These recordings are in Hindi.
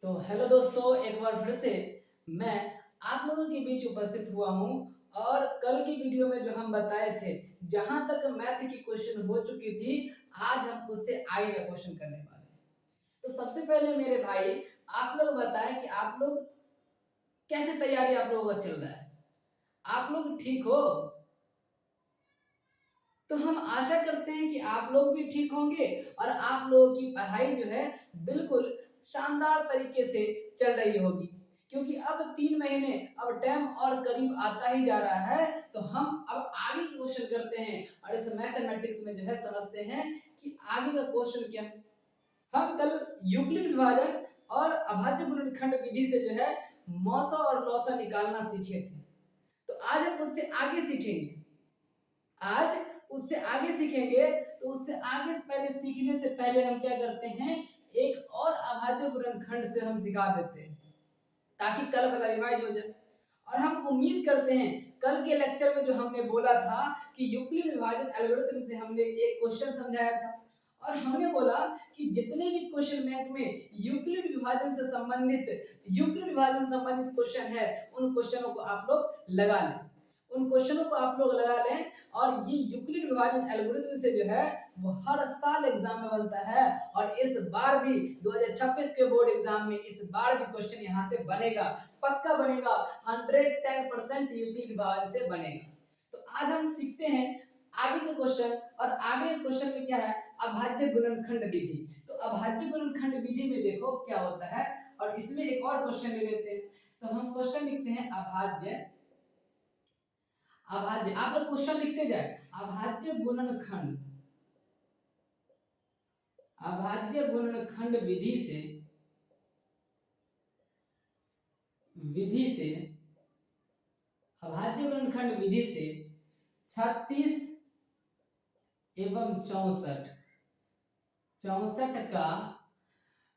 तो हेलो दोस्तों, एक बार फिर से मैं आप लोगों के बीच उपस्थित हुआ हूँ। और कल की वीडियो में जो हम बताए थे, जहां तक मैथ की क्वेश्चन हो चुकी थी, आज हम उससे आगे का क्वेश्चन करने वाले हैं। तो सबसे पहले मेरे भाई, आप लोग बताएं कि आप लोग कैसे तैयारी आप लोगों का चल रहा है। आप लोग ठीक हो? तो हम आशा करते हैं कि आप लोग भी ठीक होंगे और आप लोगों की पढ़ाई जो है बिल्कुल शानदार तरीके से चल रही होगी। क्योंकि अब 3 महीने अब टाइम और करीब आता ही जा रहा है। तो हम अब आगे क्वेश्चन करते हैं और इस मैथमेटिक्स में जो है समझते हैं कि आगे का क्वेश्चन क्या है। हम कल यूक्लिड विभाजन और अभाज्य गुणनखंड विधि से जो है मौसा और लौसा निकालना सीखे थे। तो आज हम उससे आगे सीखेंगे। आज उससे आगे सीखेंगे। तो उससे आगे से पहले सीखने से पहले हम क्या करते हैं, एक और अभाज्य गुणनखंड से हम सिखा देते हैं ताकि कल वाला रिवाइज हो जाए। और हम उम्मीद करते हैं कल के लेक्चर में जो हमने बोला था कि यूक्लिड विभाजन एल्गोरिथम से हमने एक क्वेश्चन समझाया था। और हमने बोला कि जितने भी क्वेश्चन बैंक में यूक्लिड विभाजन संबंधित क्वेश्चन है, उन क्वेश्चनों को आप लोग लगा लें। उन क्वेश्चनों को आप लोग लगा लें। और ये यूक्लिड विभाजन एल्गोरिथम से जो है वो हर साल एग्जाम में बनता है। और इस बार भी 2026 के बोर्ड एग्जाम में इस बार भी क्वेश्चन यहाँ से बनेगा, पक्का बनेगा। 110% यूक्लिड विभाजन से बनेगा। तो आज हम सीखते हैं आगे के क्वेश्चन। और आगे के क्वेश्चन में क्या है, अभाज्य गुणनखंड विधि। तो अभाज्य गुणनखंड विधि में देखो क्या होता है। और इसमें एक और क्वेश्चन ले लेते हैं। तो हम क्वेश्चन लिखते हैं अभाज्य अभाज्य आप लोग क्वेश्चन लिखते जाए। अभाज्य गुणनखंड अभाज्य गुणनखंड विधि से अभाज्य गुणनखंड विधि से 36 एवं 64 का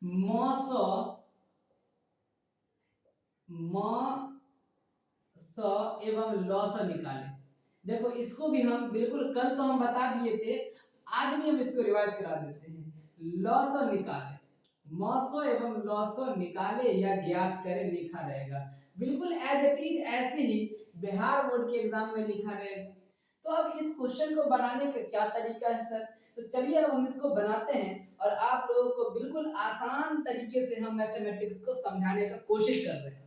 मौसौ एवं लौसा निकाले। देखो इसको भी हम बिल्कुल कल तो हम बता दिए थे, आज भी हम इसको रिवाइज करा देते हैं। लौसा निकाले, मौसो एवं लौसो निकाले या ज्ञात करें लिखा रहेगा। बिल्कुल एज इट इज ऐसे ही बिहार बोर्ड के एग्जाम में लिखा रहेगा। तो अब इस क्वेश्चन को बनाने का क्या तरीका है सर? तो चलिए अब हम इसको बनाते हैं और आप लोगों को बिल्कुल आसान तरीके से हम मैथमेटिक्स को समझाने का कोशिश कर रहे हैं।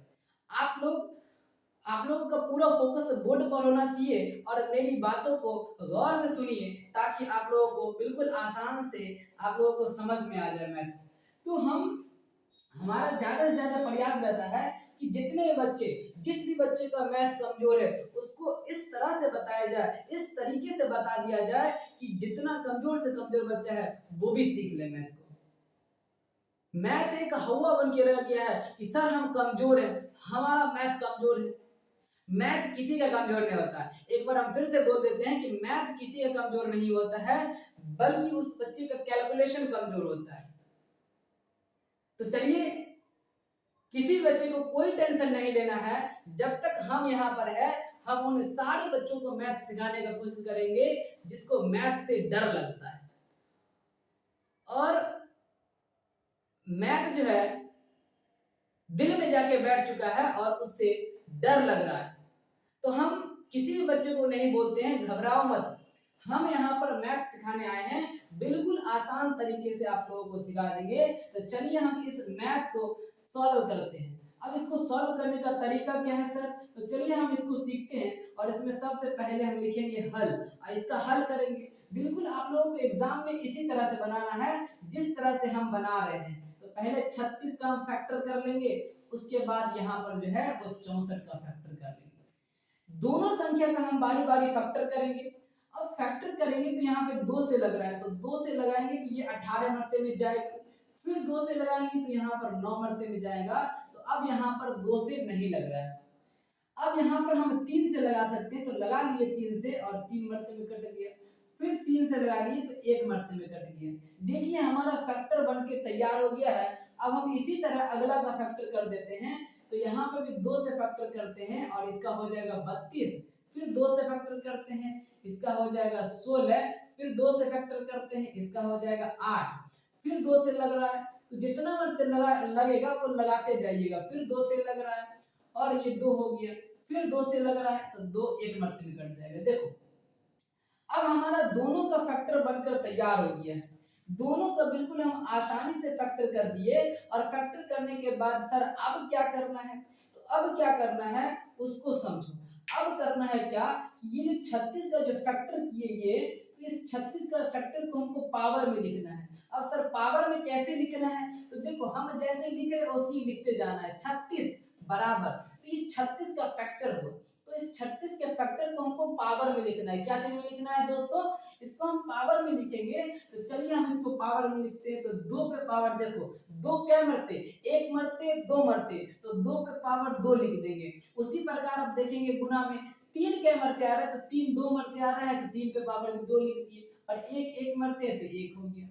आप लोगों का पूरा फोकस बोर्ड पर होना चाहिए और मेरी बातों को गौर से सुनिए ताकि आप लोगों को बिल्कुल आसान से आप लोगों को समझ में आ जाए मैथ। तो हमारा ज्यादा से ज्यादा प्रयास रहता है कि जितने बच्चे जिस भी बच्चे का मैथ कमजोर है उसको इस तरह से बताया जाए, इस तरीके से बता दिया जाए कि जितना कमजोर से कमजोर बच्चा है वो भी सीख ले मैथ को। मैथ एक हवा बन के रह गया है कि सर हम कमजोर है, हमारा मैथ कमजोर है। मैथ किसी का कमजोर नहीं होता है। एक बार हम फिर से बोल देते हैं कि मैथ किसी का कमजोर नहीं होता है, बल्कि उस बच्चे का कैलकुलेशन कमजोर होता है। तो चलिए, किसी बच्चे को कोई टेंशन नहीं लेना है। जब तक हम यहाँ पर है, हम उन सारे बच्चों को मैथ सिखाने का कोशिश करेंगे जिसको मैथ से डर लगता है। और मैथ जो है दिल में जाके बैठ चुका है और उससे डर लग रहा है। तो हम किसी भी बच्चे को नहीं बोलते हैं घबराओ मत, हम यहाँ पर मैथ सिखाने आए हैं, बिल्कुल आसान तरीके से आप लोगों को सिखा देंगे। तो चलिए हम इस मैथ को सॉल्व करते हैं। अब इसको सॉल्व करने का तरीका क्या है सर? तो चलिए हम इसको सीखते हैं। और इसमें सबसे पहले हम लिखेंगे हल और इसका हल करेंगे। बिल्कुल आप लोगों को एग्जाम में इसी तरह से बनाना है जिस तरह से हम बना रहे हैं। तो पहले 36 का हम फैक्टर कर लेंगे, उसके बाद यहाँ पर जो है वो 64 का फैक्टर कर लेंगे। दोनों संख्या का हम बारी बारी फैक्टर करेंगे। अब फैक्टर करेंगे तो यहाँ पे 2 से लग रहा है, तो 2 से लगाएंगे तो ये 18 मरते में जाएगा। फिर 2 से लगाएंगे तो यहाँ पर 9 मरते में जाएगा। तो अब यहाँ पर 2 से नहीं लग रहा है। अब यहाँ पर हम 3 से लगा सकते हैं, तो लगा लिए 3 से और 3 मरते में कट गया। फिर 3 से लगा लिए तो 1 मरते में कट गया। देखिए हमारा फैक्टर बन के तैयार हो गया है। अब हम इसी तरह अगला का फैक्टर कर देते हैं। तो यहाँ पर भी 2 से फैक्टर करते हैं और इसका हो जाएगा 32। फिर 2 से फैक्टर करते हैं, इसका हो जाएगा 16। फिर 2 से फैक्टर करते हैं, इसका हो जाएगा 8। फिर 2 से लग रहा है तो जितना मरते लगेगा वो लगाते जाइएगा। फिर 2 से लग रहा है और ये 2 हो गया, फिर 2 से लग रहा है तो 2 एक मरते में कट जाएगा। देखो अब हमारा दोनों का फैक्टर बनकर तैयार हो गया है। दोनों का बिल्कुल हम आसानी से फैक्टर कर दिए और फैक्टर करने के बाद सर अब क्या करना है, तो अब क्या करना है उसको समझो। अब करना है क्या, ये जो 36 का जो फैक्टर किए ये, तो इस 36 का फैक्टर को हमको पावर में लिखना है। अब सर पावर में कैसे लिखना है, तो देखो हम जैसे लिख रहे उसी लिखते जाना है। 36 बराबर, तो ये 36 का फैक्टर हो, तो इस 36 के फैक्टर को हमको पावर में लिखना है। क्या चीज में लिखना है दोस्तों, इसको हम पावर में लिखेंगे। तो चलिए हम इसको पावर में लिखते हैं। तो 2 पे पावर, देखो 2 क्या मरते, 1 मरते 2 मरते, तो 2 पे पावर 2 लिख देंगे। उसी प्रकार आप देखेंगे गुना में 3 क्या मरते आ रहा है, तो 3 2 मरते आ रहा है, तो 3 पे पावर भी 2 लिख दिए, और 1 1 मरते हैं तो 1 हो गया।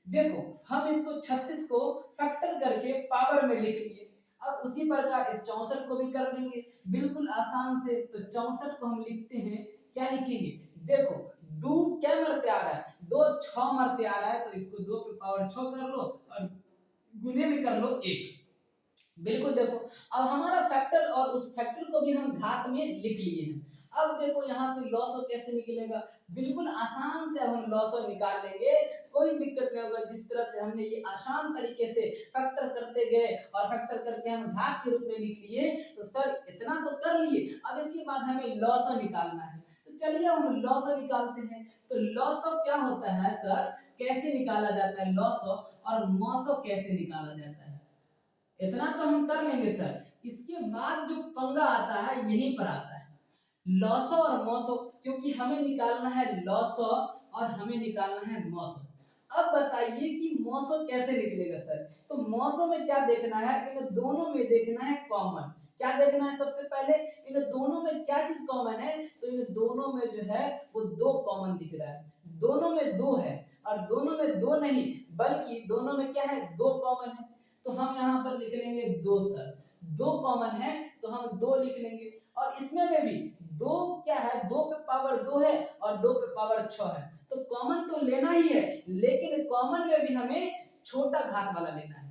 देखो हम इसको 36 को फैक्टर करके पावर में लिख लिए। अब उसी प्रकार इस 64 को भी कर लेंगे बिल्कुल आसान से। तो 64 को हम लिखते हैं, क्या लिखेंगे, देखो 2 क्या मरते आ रहा है, 2 6 मरते आ रहा है, तो इसको 2 पे पावर 6 कर लो और गुने में कर लो 1। बिल्कुल देखो अब हमारा फैक्टर और उस फैक्टर को भी हम घात में लिख लिए हैं। अब देखो यहाँ से लॉसो कैसे निकलेगा, बिल्कुल आसान से अब हम लॉसो निकाल लेंगे, कोई दिक्कत नहीं होगा। जिस तरह से हमने ये आसान तरीके से फैक्टर करते गए और फैक्टर करके हम घात के रूप में लिख लिए, तो सर इतना तो कर लिए, अब इसके बाद हमें लॉसो निकालना है। तो चलिए हम लॉसो निकालते हैं। तो लॉसो क्या होता है सर, कैसे निकाला जाता है लॉसो, और मौसो कैसे निकाला जाता है, इतना तो हम कर लेंगे सर। इसके बाद जो पंगा आता है यहीं पर आता है, लॉसो और मौसो, क्योंकि हमें निकालना है लॉसो और हमें निकालना है मौसो। अब बताइए कि मौसो कैसे निकलेगा सर, तो मौसो में क्या देखना है, इन दोनों में देखना है कॉमन। क्या देखना है सबसे पहले, इन दोनों में क्या चीज कॉमन है, तो इन दोनों में जो है वो 2 कॉमन दिख रहा है। दोनों में 2 है, और दोनों में 2 नहीं बल्कि दोनों में क्या है, 2 कॉमन है। तो हम यहाँ पर लिख लेंगे 2 सर, 2 कॉमन है तो हम 2 लिख लेंगे। और इसमें भी 2 क्या है, 2 पे पावर 2 है और 2 पे पावर 6 है, तो कॉमन तो लेना ही है, लेकिन कॉमन में भी हमें छोटा घात वाला लेना है।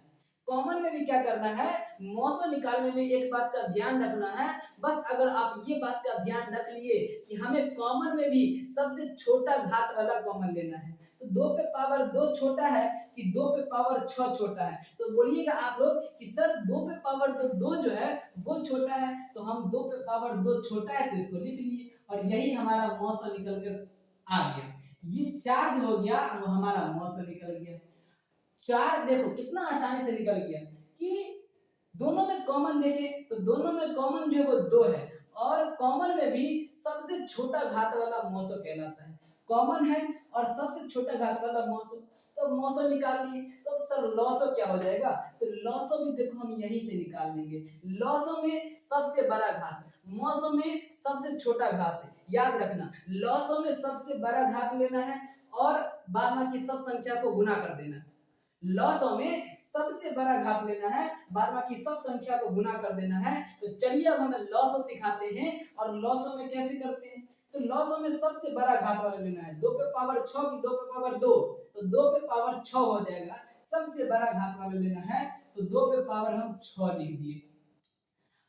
कॉमन में भी क्या करना है, मौसम निकालने में एक बात का ध्यान रखना है। बस अगर आप ये बात का ध्यान रख लिए कि हमें कॉमन में भी सबसे छोटा घात वाला कॉमन लेना है, तो 2 पे पावर 2 छोटा है कि 2 पे पावर 6 छोटा है, तो बोलिएगा आप लोग कि सर 2 पे पावर तो 2 जो है वो छोटा है, तो हम 2 पे पावर 2 छोटा है तो इसको लिख लिए, और यही हमारा मौसम निकल कर आ गया। ये 4 हो गया, वो हमारा मौसम निकल गया। 4 देखो कितना आसानी से निकल गया कि दोनों में कॉमन देखें तो दोनों में कॉमन जो है वो 2 है, और कॉमन में भी सबसे छोटा घात वाला मौसम कहलाता है। कॉमन है और सबसे छोटा घात वाला मौसम, तो मौसम निकाल लिए। तो सर लॉसो क्या हो जाएगा, तो लॉसो भी देखो हम यहीं से निकाल लेंगे। लॉसो में सबसे बड़ा घात, मौसम में सबसे छोटा घात है, याद रखना लॉसो में सबसे बड़ा घात लेना है और बाद बाकी सब संख्या को गुना कर देना। लॉसो में सबसे बड़ा घात लेना है, बाद बाकी सब संख्या को गुना कर देना है। तो चलिए अब हमें लॉसो सिखाते हैं, और लॉसो में कैसे करते हैं। तो लॉसो में सबसे बड़ा घात वाला लेना है, 2 पे पावर 6 की 2 पे पावर 2, तो 2 पे पावर 6 हो जाएगा। सबसे बड़ा घात वाला लेना है, तो 2 पे पावर हम 6 लिख दिए।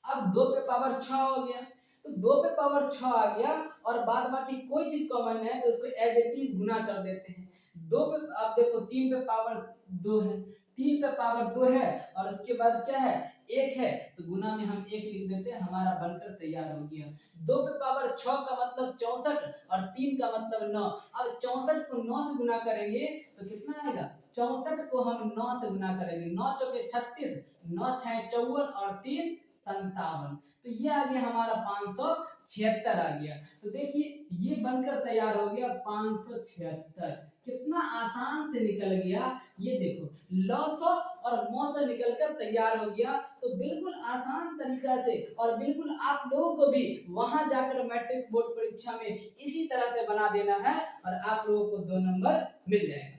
अब 2 पे पावर 6 हो गया, तो 2 पे पावर 6 आ गया, और बाद बाकी कोई चीज कॉमन है तो उसको एज इट इज गुना कर देते हैं। 2 पे अब देखो 3 पे पावर 2 है, 3 पे पावर 2 है, और उसके बाद क्या है 1 है, तो गुना में हम 1 लिख देते हैं, हमारा बनकर तैयार हो गया। 2 पे पावर 6 का मतलब 64 और 3 का मतलब 9। अब 64 को 9 से गुना करेंगे तो कितना आएगा, 64 को हम 9 से गुना करेंगे, 9 चौके 36, 9 छह 54 और 3 57, तो ये आ गया हमारा 576 आ गया। तो देखिए ये बनकर तैयार हो गया 576, कितना आसान से निकल गया। ये देखो लॉसो और मौसो निकलकर तैयार हो गया, तो बिल्कुल आसान तरीका से, और बिल्कुल आप लोगों को भी वहां जाकर मैट्रिक बोर्ड परीक्षा में इसी तरह से बना देना है, और आप लोगों को 2 नंबर मिल जाएगा,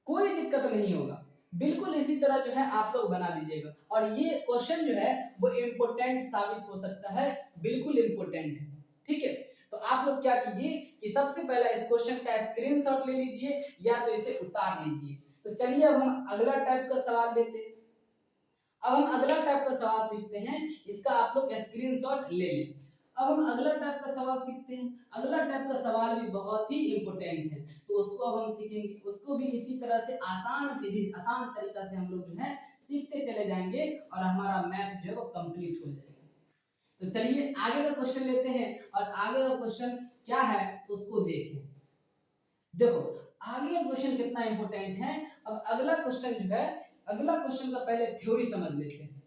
कोई दिक्कत नहीं होगा। बिल्कुल इसी तरह जो है आप लोग बना लीजिएगा, और ये क्वेश्चन जो है वो इम्पोर्टेंट साबित हो सकता है, बिल्कुल इम्पोर्टेंट है। ठीक है, तो आप लोग क्या कीजिए कि सबसे पहले इस क्वेश्चन का स्क्रीनशॉट ले लीजिए, या तो इसे उतार लीजिए। तो चलिए अब हम अगला टाइप का सवाल लेते हैं। अब हम अगला टाइप का सवाल सीखते हैं, इसका आप लोग स्क्रीनशॉट ले लें। अब हम अगला टाइप का सवाल सीखते हैं। अगला टाइप का सवाल भी बहुत ही इंपॉर्टेंट है, तो उसको अब हम सीखेंगे। उसको भी इसी तरह से आसान तरीका से हम लोग जो है सीखते चले जाएंगे और हमारा मैथ जो है वो कंप्लीट हो जाएगा। तो चलिए आगे का क्वेश्चन लेते हैं और आगे का क्वेश्चन क्या है उसको देखें। देखो आगे का क्वेश्चन कितना इंपॉर्टेंट है। अब अगला क्वेश्चन जो है, अगला क्वेश्चन का पहले थ्योरी समझ लेते हैं।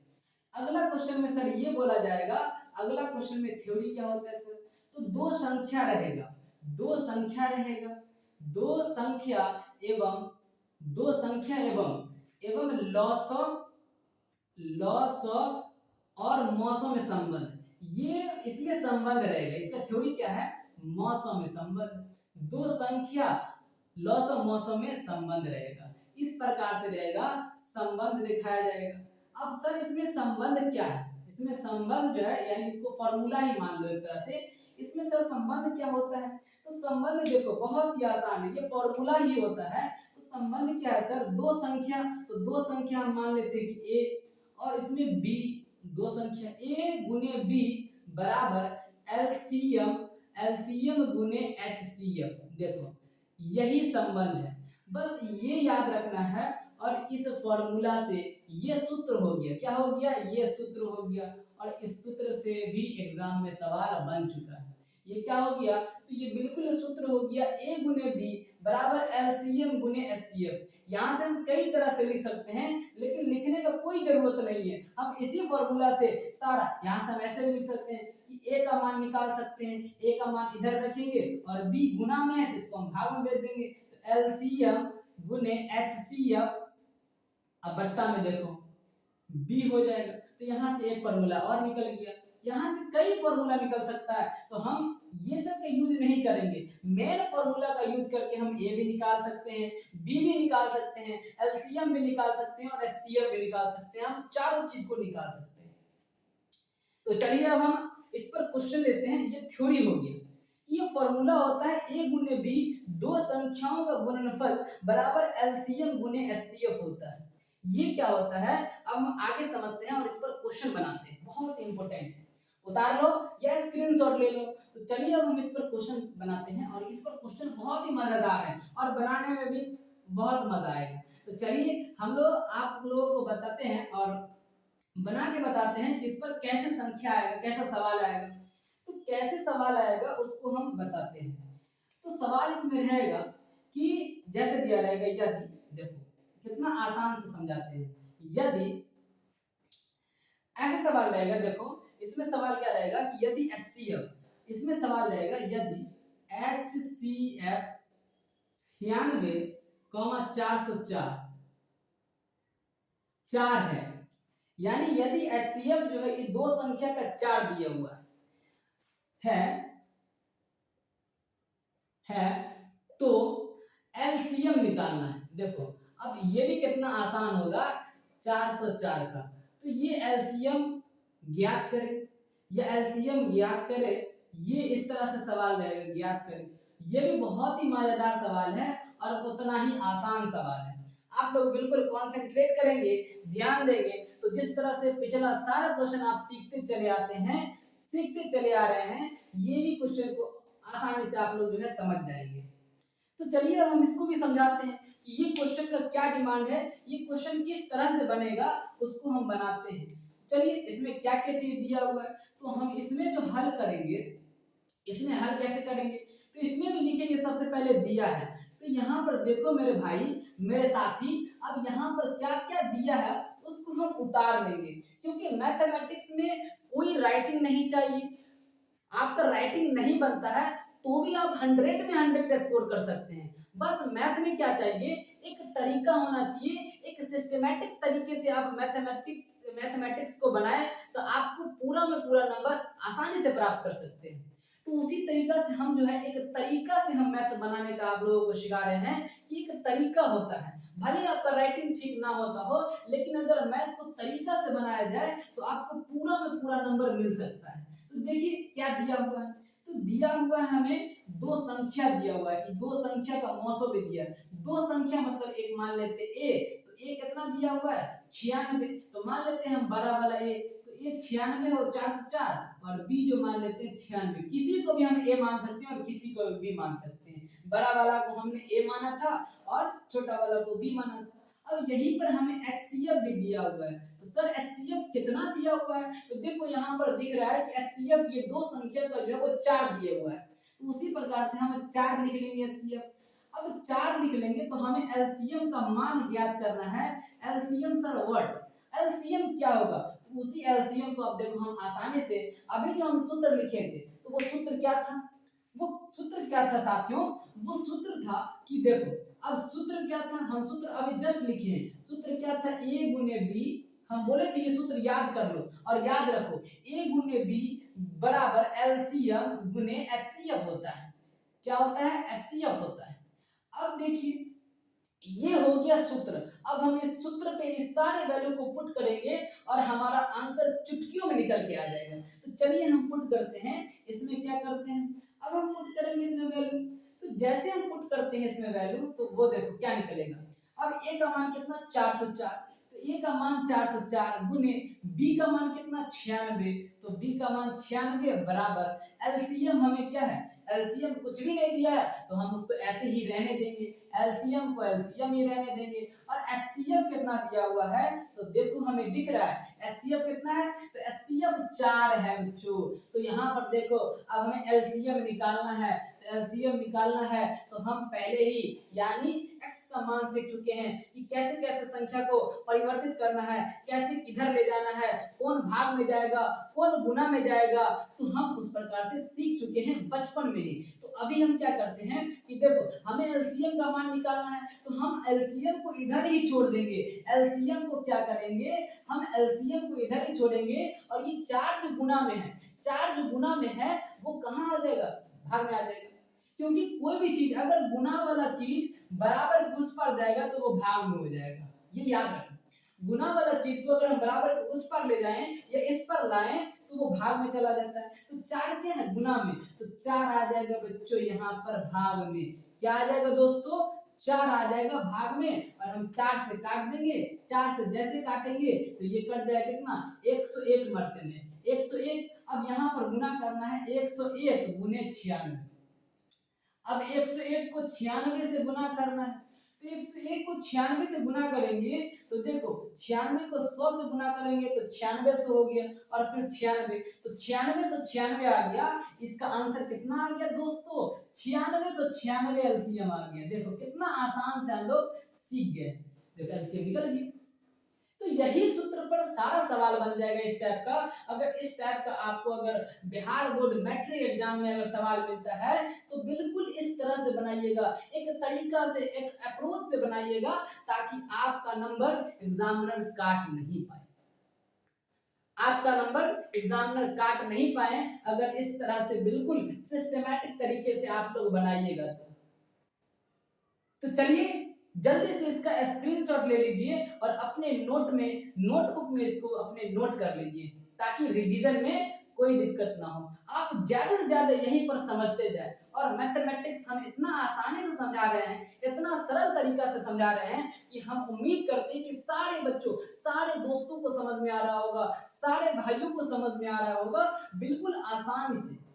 अगला क्वेश्चन में सर ये बोला जाएगा, अगला क्वेश्चन में थ्योरी क्या होता है सर, तो दो संख्या रहेगा, दो संख्या रहेगा, दो संख्या एवं एवं लॉस और मौसम में संबंध, ये इसमें संबंध रहेगा। इसका थ्योरी क्या है, मौसम में संबंध। दो संख्या लॉस और मौसम में संबंध रहेगा, इस प्रकार से रहेगा, संबंध दिखाया जाएगा। अब सर इसमें संबंध क्या है, इसमें संबंध जो है यानी इसको फॉर्मूला ही मान लो एक तरह से। इसमें सर संबंध क्या होता है, तो संबंध देखो बहुत ही आसान है, ये फॉर्मूला ही होता है। तो संबंध क्या है सर, दो संख्या, तो दो संख्या हम मान लेते हैं कि ए और इसमें बी, दो संख्या ए गुने बी बराबर एलसीएम गुने एचसीएफ। देखो यही संबंध है, बस ये याद रखना है। और इस फॉर्मूला से ये सूत्र हो गया, क्या हो गया, ये सूत्र हो गया। और इस सूत्र से भी एग्जाम में सवाल बन चुका है। ये क्या हो गया, तो ये बिल्कुल सूत्र हो गया, ए गुने बी बराबर एलसीएम गुने एचसीएफ। यहाँ से हम कई तरह से लिख सकते हैं, लेकिन लिखने का कोई जरूरत नहीं है। हम इसी फॉर्मूला से सारा, यहाँ से हम ऐसे भी लिख सकते हैं कि ए का मान निकाल सकते हैं, ए का मान इधर रखेंगे और बी गुना में है तो इसको हम भाग में भेज देंगे, तो एलसीएम गुने एचसीएफ, अब बट्टा में देखो बी हो जाएगा। तो यहाँ से एक फॉर्मूला और निकल गया, यहाँ से कई फॉर्मूला निकल सकता है। तो हम ये सब का यूज नहीं करेंगे, मेन फॉर्मूला का यूज करके हम ए भी निकाल सकते हैं, बी भी निकाल सकते हैं, एलसीएम भी निकाल सकते हैं और एचसीएफ भी निकाल सकते हैं। हम चारों चीज को निकाल सकते हैं। तो चलिए अब हम इस पर क्वेश्चन लेते हैं। ये थ्योरी हो गया, ये फॉर्मूला होता है ए गुने बी, दो संख्याओं का गुणनफल बराबर एलसीएम गुने एचसीएफ होता है। ये क्या होता है, अब हम आगे समझते हैं और इस पर क्वेश्चन बनाते हैं, बहुत इंपॉर्टेंट है। उतार लो या स्क्रीनशॉट ले लो। तो चलिए अब हम इस पर क्वेश्चन बनाते हैं और इस पर क्वेश्चन बहुत ही मजेदार है और बनाने में भी बहुत मजा आएगा। तो चलिए हम लोग आप लोगों को बताते हैं और बना के बताते हैं कि इस पर कैसे संख्या आएगा, कैसा सवाल आएगा। तो कैसे सवाल आएगा उसको हम बताते हैं। तो सवाल इसमें रहेगा कि जैसे दिया रहेगा, यदि, देखो कितना आसान से समझाते हैं, यदि ऐसे सवाल रहेगा। देखो इसमें सवाल क्या रहेगा कि यदि एचसीएफ, इसमें सवाल रहेगा यदि एचसीएफ 96,404 4 है, यानी यदि एचसीएफ जो है ये दो संख्या का 4 दिया हुआ है तो एलसीएम निकालना है। देखो अब ये भी कितना आसान होगा, 404 का, तो ये एलसीएम ज्ञात करें, या एलसीएम ज्ञात करें, ये इस तरह से सवाल रहेगा, ज्ञात करें। ये भी बहुत ही मजेदार सवाल है और उतना ही आसान सवाल है। आप लोग बिल्कुल कॉन्सेंट्रेट करेंगे, ध्यान देंगे, तो जिस तरह से पिछला सारा क्वेश्चन आप सीखते चले आते हैं, सीखते चले आ रहे हैं, ये भी क्वेश्चन को आसानी से आप लोग जो है समझ जाएंगे। तो चलिए अब हम इसको भी समझाते हैं कि ये क्वेश्चन का क्या डिमांड है, ये क्वेश्चन किस तरह से बनेगा, उसको हम बनाते हैं। चलिए इसमें क्या क्या चीज दिया हुआ है, तो हम इसमें जो हल करेंगे, इसमें हल कैसे करेंगे, तो इसमें भी लिखेंगे। सबसे पहले दिया है, तो यहाँ पर देखो मेरे भाई मेरे साथी, अब यहाँ पर क्या क्या दिया है उसको हम उतार लेंगे, क्योंकि मैथमेटिक्स में कोई राइटिंग नहीं चाहिए। आपका राइटिंग नहीं बनता है तो भी आप 100 में 100 स्कोर कर सकते हैं। बस मैथ में क्या चाहिए, एक तरीका होना चाहिए, एक सिस्टमैटिक तरीके से आप मैथमेटिक्स को बनाए तो आपको पूरा में पूरा नंबर आसानी से प्राप्त कर सकते हैं। तो उसी तरीका से हम जो है एक तरीका से हम मैथ बनाने का आप लोगों को सिखा रहे हैं कि एक तरीका होता है। भले आपका राइटिंग ठीक ना होता हो, लेकिन अगर मैथ को तरीका से बनाया जाए तो आपको पूरा में पूरा नंबर मिल सकता है। तो देखिए क्या दिया हुआ है, तो दिया हुआ है हमें दो संख्या दिया हुआ है, दो संख्या का मौसम भी दिया है, दो संख्या मतलब एक मान लेते ए, तो ए कितना दिया हुआ है 96, तो मान लेते हैं हम बड़ा वाला ए, तो ये 96 हो 4 से 4 और बी जो मान लेते हैं 96, किसी को भी हम ए मान सकते हैं और किसी को भी मान सकते हैं। बड़ा वाला को हमने ए माना था और छोटा वाला को बी माना था। अब यहीं पर हमें HCF भी दिया हुआ है, तो सर HCF कितना दिया हुआ है, तो देखो यहाँ पर दिख रहा है कि HCF ये दो संख्या का जो है वो 4 दिया हुआ है, तो उसी प्रकार से हम 4 लिख लेंगे HCF। अब 4 लिख लेंगे तो हमें एलसीएम का मान ज्ञात करना है। एलसीएम सर व्हाट, एलसीएम क्या होगा, तो उसी एलसीएम को अब देखो हम आसानी से, अभी जो हम सूत्र लिखे थे तो वो सूत्र क्या था, वो सूत्र क्या था साथियों, वो सूत्र था कि देखो, अब सूत्र क्या था, हम सूत्र अभी जस्ट लिखे हैं, सूत्र क्या था a गुने b, हम बोले थे ये सूत्र याद कर लो और याद रखो, a गुने b बराबर एलसीएम गुने एचसीएफ होता है। क्या होता है, एचसीएफ होता है। अब देखिए ये हो गया सूत्र, अब हम इस सूत्र पे इस सारे वैल्यू को पुट करेंगे और हमारा आंसर चुटकियों में निकल के आ जाएगा। तो चलिए हम पुट करते हैं, इसमें क्या करते हैं, अब हम पुट करेंगे इसमें वैल्यू, तो जैसे हम पुट करते हैं इसमें वैल्यू तो वो देखो क्या निकलेगा। अब ए का मान कितना 404, तो ए का मान 404 गुने बी का मान कितना 96, तो बी का मान 96 बराबर एलसीएम हमें क्या है, एलसीएम कुछ भी नहीं दिया है तो हम उसको ऐसे ही रहने देंगे, एलसीएम को एलसीएम ही रहने देंगे। और एचसीएफ कितना दिया हुआ है, तो देखो हमें दिख रहा है एचसीएफ कितना है, तो एचसीएफ 4 है बच्चों। तो यहाँ पर देखो अब हमें एलसीएम निकालना है, तो एलसीएम निकालना है तो हम पहले ही यानी x का मान सीख चुके हैं कि कैसे कैसे संख्या को परिवर्तित करना है, कैसे इधर ले जाना है, कौन भाग में जाएगा कौन गुना में जाएगा, तो हम उस प्रकार से सीख चुके हैं बचपन में ही। तो अभी हम क्या करते हैं कि देखो हमें एलसीएम का मान निकालना है तो हम एलसीएम को इधर ही छोड़ देंगे, एलसीएम को क्या करेंगे, हम एलसीएम को इधर ही छोड़ेंगे और ये 4 जो गुना में है, 4 जो गुना में है वो कहाँ आ जाएगा, भाग में आ जाएगा। क्योंकि कोई भी चीज अगर गुना वाला चीज बराबर के उस पर जाएगा तो वो भाग में हो जाएगा, ये याद रखें। गुना वाला चीज को अगर हम बराबर के उस पर ले जाएं या इस पर लाएं तो वो भाग में चला जाता है। तो 4 क्या है गुना में, तो 4 आ जाएगा बच्चों यहाँ पर भाग में, क्या आ जाएगा दोस्तों 4 आ जाएगा भाग में, और हम 4 से काट देंगे, 4 से जैसे काटेंगे तो ये कट जाएगा कितना 101 मरते में 101। अब यहाँ पर गुना करना है 101 गुने 96, अब 101 को 96 से गुना करना है, तो 101 को 96 से गुना करेंगे तो देखो 96 को 100 से गुना करेंगे तो 9600 हो गया और फिर 96, तो 9696 आ गया। इसका आंसर कितना आ गया दोस्तों 9696 एलसीएम आ गया। देखो कितना आसान से हम लोग सीख गए, देखो एलसीएम निकल गया। तो यही सूत्र पर सारा सवाल बन जाएगा इस टाइप का। अगर इस टाइप का आपको अगर बिहार बोर्ड मैट्रिक एग्जाम में अगर सवाल मिलता है तो बिल्कुल इस तरह से बनाइएगा, एक तरीका से एक अप्रोच से बनाइएगा ताकि आपका नंबर एग्जामिनर काट नहीं पाए, आपका नंबर एग्जामिनर काट नहीं पाए अगर इस तरह से बिल्कुल सिस्टमैटिक तरीके से आप लोग बनाइएगा। तो चलिए जल्दी से इसका स्क्रीनशॉट ले लीजिए और अपने नोटबुक में इसको अपने नोट कर लीजिए ताकि रिवीजन में कोई दिक्कत ना हो। आप ज्यादा से ज्यादा यहीं पर समझते जाए, और मैथमेटिक्स हम इतना आसानी से समझा रहे हैं, इतना सरल तरीका से समझा रहे हैं कि हम उम्मीद करते हैं कि सारे बच्चों सारे दोस्तों को समझ में आ रहा होगा, सारे भाइयों को समझ में आ रहा होगा बिल्कुल आसानी से।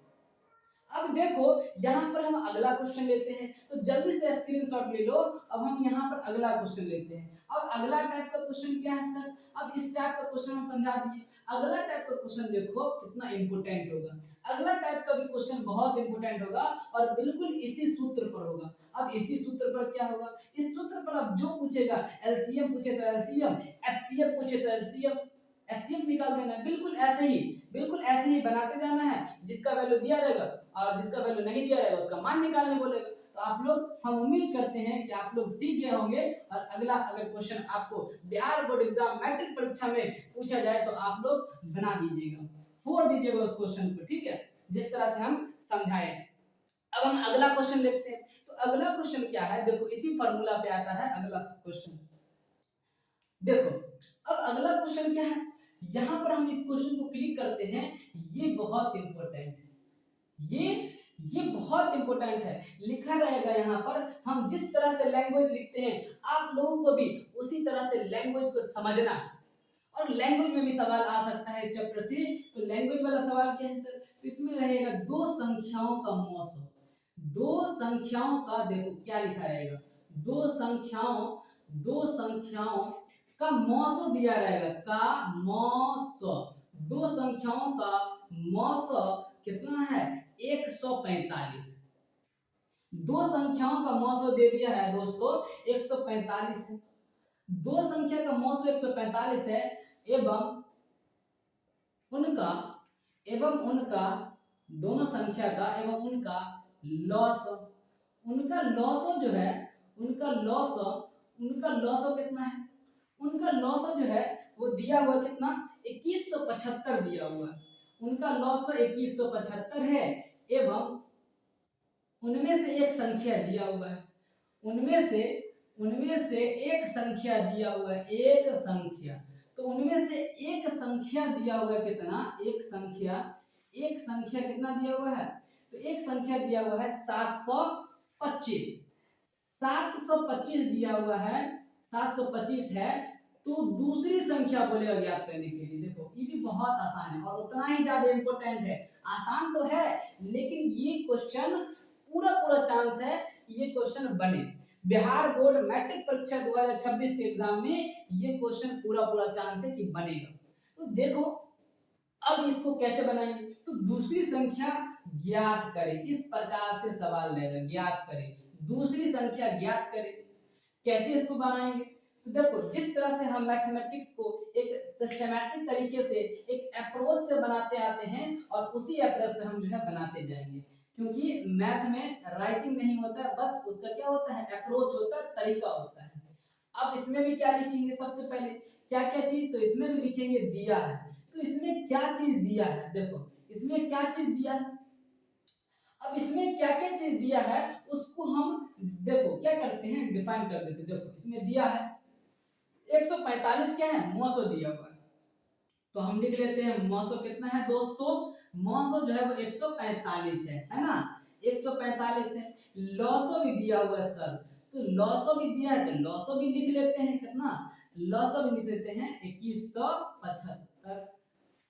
अब देखो यहाँ पर हम अगला क्वेश्चन लेते हैं, तो जल्दी से स्क्रीनशॉट ले लो। अब हम यहाँ पर अगला क्वेश्चन लेते हैं। अब अगला टाइप का क्वेश्चन क्या है सर, अब इस टाइप का क्वेश्चन हम समझा दिए। अगला टाइप का क्वेश्चन देखो कितना इंपोर्टेंट होगा, अगला टाइप का भी क्वेश्चन बहुत इंपोर्टेंट होगा और बिल्कुल इसी सूत्र पर होगा। अब इसी सूत्र पर क्या होगा, इस सूत्र पर अब जो पूछेगा एलसीएम पूछे तो एलसीएम, एचसीएफ पूछे तो एलसीएम एचसीएफ निकाल देना है। बिल्कुल ऐसे ही बनाते जाना है, जिसका वैल्यू दिया रहेगा और जिसका वैल्यू नहीं दिया रहेगा उसका मान निकालने बोलेगा। तो आप लोग, हम उम्मीद करते हैं कि आप लोग सीख गए होंगे। और अगला अगर क्वेश्चन आपको बिहार बोर्ड एग्जाम मैट्रिक परीक्षा में पूछा जाए तो आप लोग बना दीजिएगा, फोड़ दीजिएगा उस क्वेश्चन को, ठीक है, जिस तरह से हम समझाए। अब हम अगला क्वेश्चन देखते हैं। तो अगला क्वेश्चन क्या है, देखो इसी फॉर्मूला पे आता है अगला क्वेश्चन। देखो अब अगला क्वेश्चन क्या है, यहां पर हम इस क्वेश्चन को क्लिक करते हैं, ये बहुत इंपॉर्टेंट है, ये बहुत इंपॉर्टेंट है, लिखा रहेगा यहाँ पर। हम जिस तरह से लैंग्वेज लिखते हैं आप लोगों को भी उसी तरह से लैंग्वेज को समझना है। और लैंग्वेज में भी सवाल आ सकता है इस चैप्टर से। तो लैंग्वेज वाला सवाल क्या है सर? तो इसमें रहेगा दो संख्याओं का मौसम। दो संख्याओं का, देखो क्या लिखा रहेगा, दो संख्याओं का मौसम दिया रहेगा, का मौसम। दो संख्याओं का मौसम कितना है? 145। दो संख्याओं का मौसम दे दिया है दोस्तों 145 है। दो संख्या का मौसम 145 है एवं उनका दोनों संख्या का एवं उनका लॉस। उनका लॉस जो है, उनका लॉस कितना है? उनका लॉस जो है वो दिया हुआ कितना? 2175 दिया हुआ है। उनका लॉस 2175 है एवं उनमें से एक संख्या दिया हुआ है। उनमें से एक संख्या दिया हुआ है, एक संख्या। तो उनमें से एक संख्या दिया हुआ है कितना? एक संख्या कितना दिया हुआ है? तो एक संख्या दिया हुआ है 725। 725 दिया हुआ है, 725 है। तो दूसरी संख्या बोलेगा ज्ञात करने के लिए। देखो ये भी बहुत आसान है और उतना ही ज्यादा इंपॉर्टेंट है। आसान तो है लेकिन ये क्वेश्चन पूरा चांस है कि ये क्वेश्चन बने। बिहार बोर्ड मैट्रिक परीक्षा 2026 के एग्जाम में ये क्वेश्चन पूरा चांस है कि बनेगा। तो देखो अब इसको कैसे बनाएंगे? तो दूसरी संख्या ज्ञात करें, इस प्रकार से सवाल रहेगा, ज्ञात करें, दूसरी संख्या ज्ञात करें। कैसे इसको बनाएंगे? तो देखो जिस तरह से हम मैथमेटिक्स को एक सिस्टमैटिक तरीके से एक अप्रोच से बनाते आते हैं और उसी अप्रोच से हम जो है बनाते जाएंगे। क्योंकि मैथ में राइटिंग नहीं होता है, बस उसका क्या होता है? अप्रोच होता है, तरीका होता है। अब इसमें भी क्या लिखेंगे? सबसे पहले क्या क्या चीज? तो इसमें भी लिखेंगे दिया है। तो इसमें क्या चीज दिया है? देखो इसमें क्या चीज दिया है? अब इसमें क्या क्या चीज दिया है उसको हम देखो क्या करते हैं, डिफाइन कर देते हैं। देखो इसमें दिया है 145 क्या है? मौसो दिया हुआ है। तो हम लिख लेते हैं मौसो कितना है दोस्तों? मौसो जो है वो 145 है ना? 145 है। लॉसो भी दिया हुआ है सर, तो लॉसो भी दिया है तो लॉसो भी लिख लेते हैं। कितना? लॉसो भी लिख लेते हैं 2175।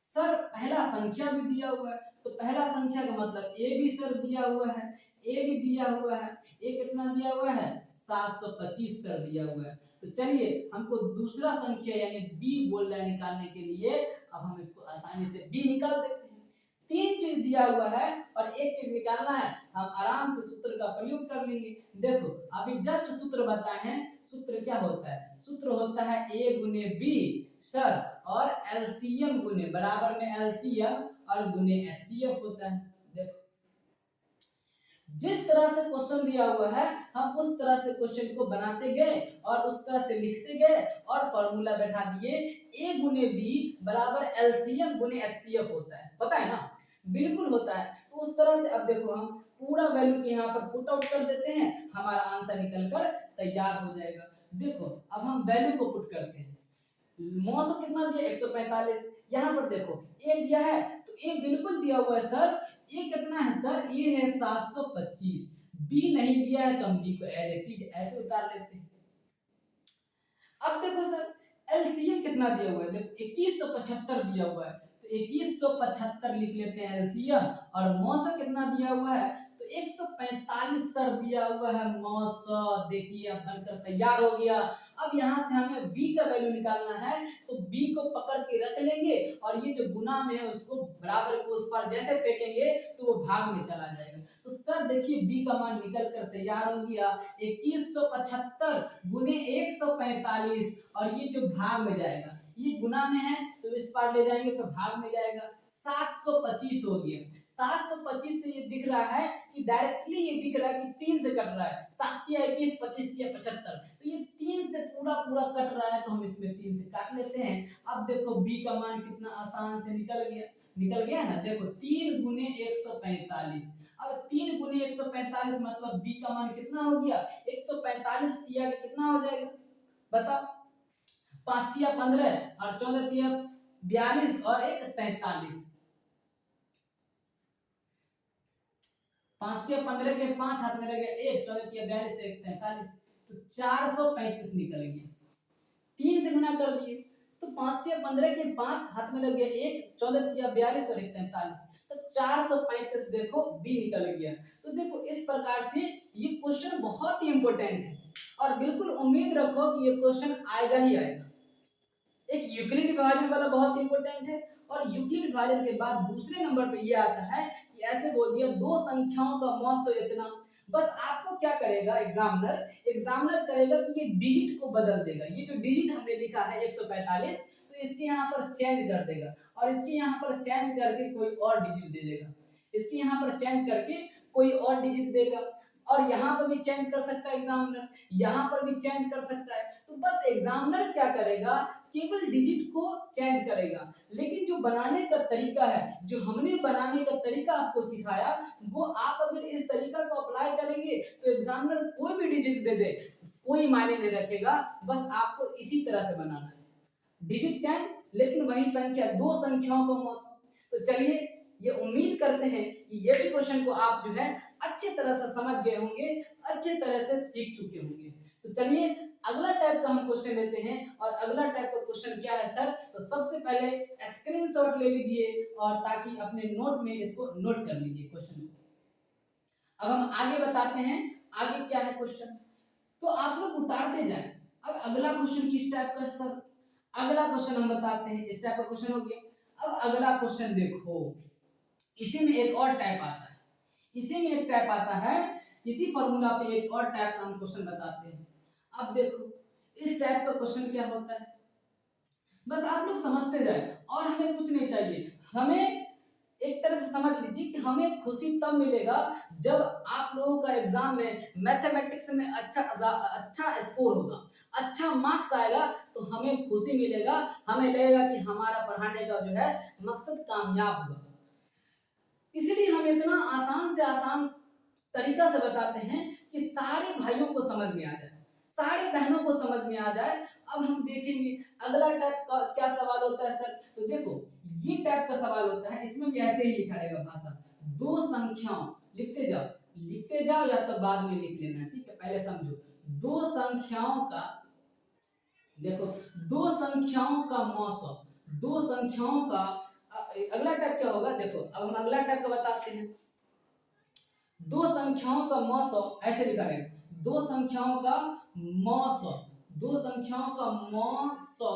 सर पहला संख्या भी दिया हुआ है, तो पहला संख्या का मतलब ए भी सर दिया हुआ है, ए भी दिया हुआ है। ए कितना दिया हुआ है? 725 सर दिया हुआ है। तो चलिए हमको दूसरा संख्या यानी बी बोल रहा है निकालने के लिए। अब हम इसको आसानी से बी निकाल देते हैं। तीन चीज दिया हुआ है और एक चीज निकालना है। हम आराम से सूत्र का प्रयोग कर लेंगे। देखो अभी जस्ट सूत्र बताए हैं। सूत्र क्या होता है? सूत्र होता है ए गुने बी सर और एलसीएम गुने बराबर में एलसीएम और गुने एचसीएफ होता है। देखो जिस तरह से क्वेश्चन दिया हुआ है हम उस तरह से क्वेश्चन को बनाते गए और उस तरह से लिखते गए और फॉर्मूला बैठा दिए। ए गुने बी बराबर एलसीएम गुने एचसीएफ होता है, पता है ना? बिल्कुल होता है। तो उस तरह से अब देखो हम पूरा वैल्यू यहाँ पर पुट आउट कर देते हैं, हमारा आंसर निकल कर तैयार हो जाएगा। देखो अब हम वैल्यू को पुट करते हैं। मौसम कितना दिया? 145। यहाँ पर देखो ए दिया है तो ए बिल्कुल दिया हुआ है सर। ए कितना है सर? ए है 725। बी नहीं दिया है तो हम बी को एज इट इज ऐसे उतार लेते हैं। अब देखो सर एलसीएम कितना दिया हुआ है? देखो 2175 दिया हुआ है तो 2175 लिख लेते हैं एलसीएम। और मौसम कितना दिया हुआ है? तो 145 सर दिया हुआ है मौसम। देखिए अब बनकर तैयार हो गया। अब यहाँ से हमें b का वैल्यू निकालना है तो b को पकड़ के रख लेंगे और ये जो गुना में है उसको बराबर को उस पर जैसे फेंकेंगे तो वो भाग में चला जाएगा। तो सर देखिए b का मान निकल कर तैयार हो गया 2175 गुने 145 और ये जो भाग में जाएगा, ये गुना में है तो इस पार ले जाएंगे तो भाग में जाएगा। 725 हो गया। 725 से ये दिख रहा है कि डायरेक्टली ये दिख रहा है कि 3 से कट रहा है। 7 या 21, 25 या 75, तो ये 3 से पूरा कट रहा है तो हम इसमें 3 से काट लेते हैं। अब देखो b का मान कितना आसान से निकल गया ना। देखो 3 गुने 145। अब 3 गुने 145 मतलब b का मान कितना हो गया? 145 दिया के कितना हो जाएगा बताओ? 5 तिया 15 और 14 तिया 42 और 1 43। 5 के 15 के 5 हाथ में लगे 1, 14 के 42 से 43, तो 435 निकल गया। 3 से गुना कर दिए तो 5 के 15 के 5 हाथ में लग गया 1, 14 के 42 और 43, तो 435 देखो बी निकल गया। तो देखो इस प्रकार से ये क्वेश्चन बहुत ही इंपॉर्टेंट है और बिल्कुल उम्मीद रखो कि ये क्वेश्चन आएगा ही आएगा। एक यूक्लिड विभाजन वाला बहुत इंपॉर्टेंट है और यूक्लिड विभाजन के बाद दूसरे नंबर पे ये आता है कि ऐसे बोल दिया दो संख्याओं का मौसो इतना। बस आपको क्या करेगा एग्जामिनर करेगा कि ये डिजिट को बदल देगा। ये जो डिजिट हमने लिखा है 145, तो इसके यहाँ पर चेंज कर देगा और इसके यहाँ पर चेंज करके कोई और डिजिट दे देगा। इसके यहाँ पर चेंज करके कोई और डिजिट देगा और यहाँ पर भी चेंज कर सकता है एग्जामिनर, यहाँ पर भी चेंज कर सकता है। तो बस एग्जामिनर क्या करेगा, केवल डिजिट को चेंज करेगा, लेकिन जो बनाने का तरीका है, जो हमने बनाने का तरीका आपको सिखाया, वो आप अगर इस तरीका को अप्लाई करेंगे तो एग्जामिनर कोई भी डिजिट दे दे कोई मायने नहीं रखेगा। बस आपको इसी तरह से बनाना है, डिजिट चेंज लेकिन वही संख्या, दो संख्याओं का मौसम। तो चलिए ये उम्मीद करते हैं कि ये भी क्वेश्चन को आप जो है अच्छे तरह से समझ गए होंगे, अच्छे तरह से सीख चुके होंगे। तो चलिए अगला टाइप का हम क्वेश्चन लेते हैं और अगला टाइप का क्वेश्चन क्या है सर, तो सबसे पहले स्क्रीनशॉट ले लीजिए और ताकि अपने नोट में इसको नोट कर लीजिए क्वेश्चन को। अब हम आगे बताते हैं आगे क्या है क्वेश्चन, तो आप लोग उतारते जाएं। अब अगला क्वेश्चन किस टाइप का है सर, अगला क्वेश्चन हम बताते हैं, इस टाइप का क्वेश्चन हो गया। अब अगला क्वेश्चन देखो, इसी में एक और टाइप आता है, इसी में एक टाइप आता है, इसी फॉर्मूला पे एक और टाइप का हम क्वेश्चन बताते हैं। अब देखो इस टाइप का क्वेश्चन क्या होता है, बस आप लोग समझते जाए और हमें कुछ नहीं चाहिए। हमें एक तरह से समझ लीजिए कि हमें खुशी तब मिलेगा जब आप लोगों का एग्जाम में मैथमेटिक्स में अच्छा स्कोर होगा, अच्छा मार्क्स आएगा, तो हमें खुशी मिलेगा, हमें लगेगा कि हमारा पढ़ाने का जो है मकसद कामयाब हुआ। इसलिए हम इतना आसान से आसान तरीका से बताते हैं कि सारे भाइयों को समझ में आ जाए, सारे बहनों को समझ में आ जाए। अब हम देखेंगे अगला टाइप का क्या सवाल होता है सर, तो देखो ये टाइप का सवाल होता है, इसमें भी ऐसे ही लिखा रहेगा भाषा, दो संख्याओं, लिखते जाओ या तो बाद में लिख लेना, ठीक है, पहले समझो। दो संख्याओं का, देखो दो संख्याओं का मौसम, दो संख्याओं का अगला टाइप क्या होगा, देखो अब हम अगला टाइप का बताते हैं। दो संख्याओं का मौसम ऐसे लिखा रहेगा, दो संख्याओं का मौसम, दो संख्याओं का मौसम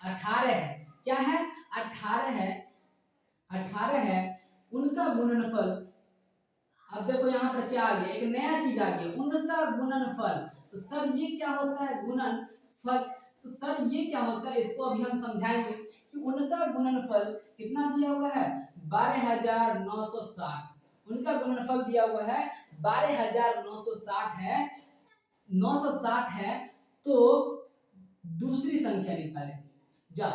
18 है, क्या है 18 है, 18 है, उनका गुणनफल। अब देखो यहाँ पर क्या आ गया, एक नया चीज आ गया, उनका गुणनफल। तो सर ये क्या होता है गुणनफल, तो सर ये क्या होता है इसको अभी हम समझाएंगे कि उनका गुणनफल कितना दिया हुआ है 12,960, उनका गुणनफल दिया हुआ है 12,960 है, 960 है। तो दूसरी संख्या निकाले जा,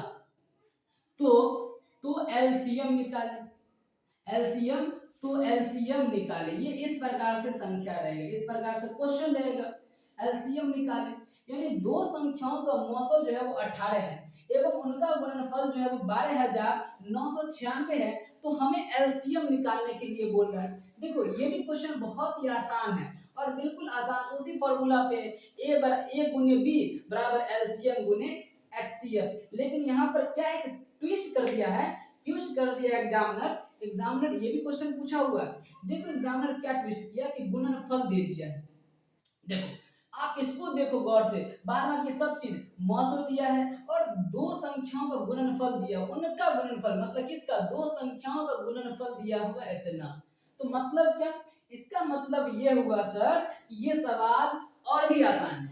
तो एलसीएम निकाले, एलसीएम, तो एलसीएम निकाले। ये इस प्रकार से संख्या रहेगा, इस प्रकार से क्वेश्चन रहेगा, एलसीएम निकाले। यानी दो संख्याओं का मौसम जो है वो 18 है एवं उनका गुणनफल जो है वो 12,996 है, तो हमें एलसीएम निकालने के लिए बोल रहा है। देखो ये भी क्वेश्चन बहुत ही आसान है और बिल्कुल आसान, उसी फॉर्मूला पे a गुने b बराबर एलसीएम गुने एचसीएफ। लेकिन यहाँ पर क्या एक ट्विस्ट कर दिया है, ट्विस्ट कर दिया एग्जामिनर ये भी क्वेश्चन पूछा हुआ है। देखो एग्जामिनर क्या ट्विस्ट किया कि गुणनफल दे दिया है। देखो आप इसको देखो गौर से, बाद बाकी सब चीज मौसम दिया है और दो संख्याओं का गुणनफल दिया, उनका गुणनफल मतलब किसका, दो संख्याओं का गुणनफल दिया हुआ इतना। तो मतलब क्या, इसका मतलब ये हुआ सर कि ये सवाल और भी आसान है।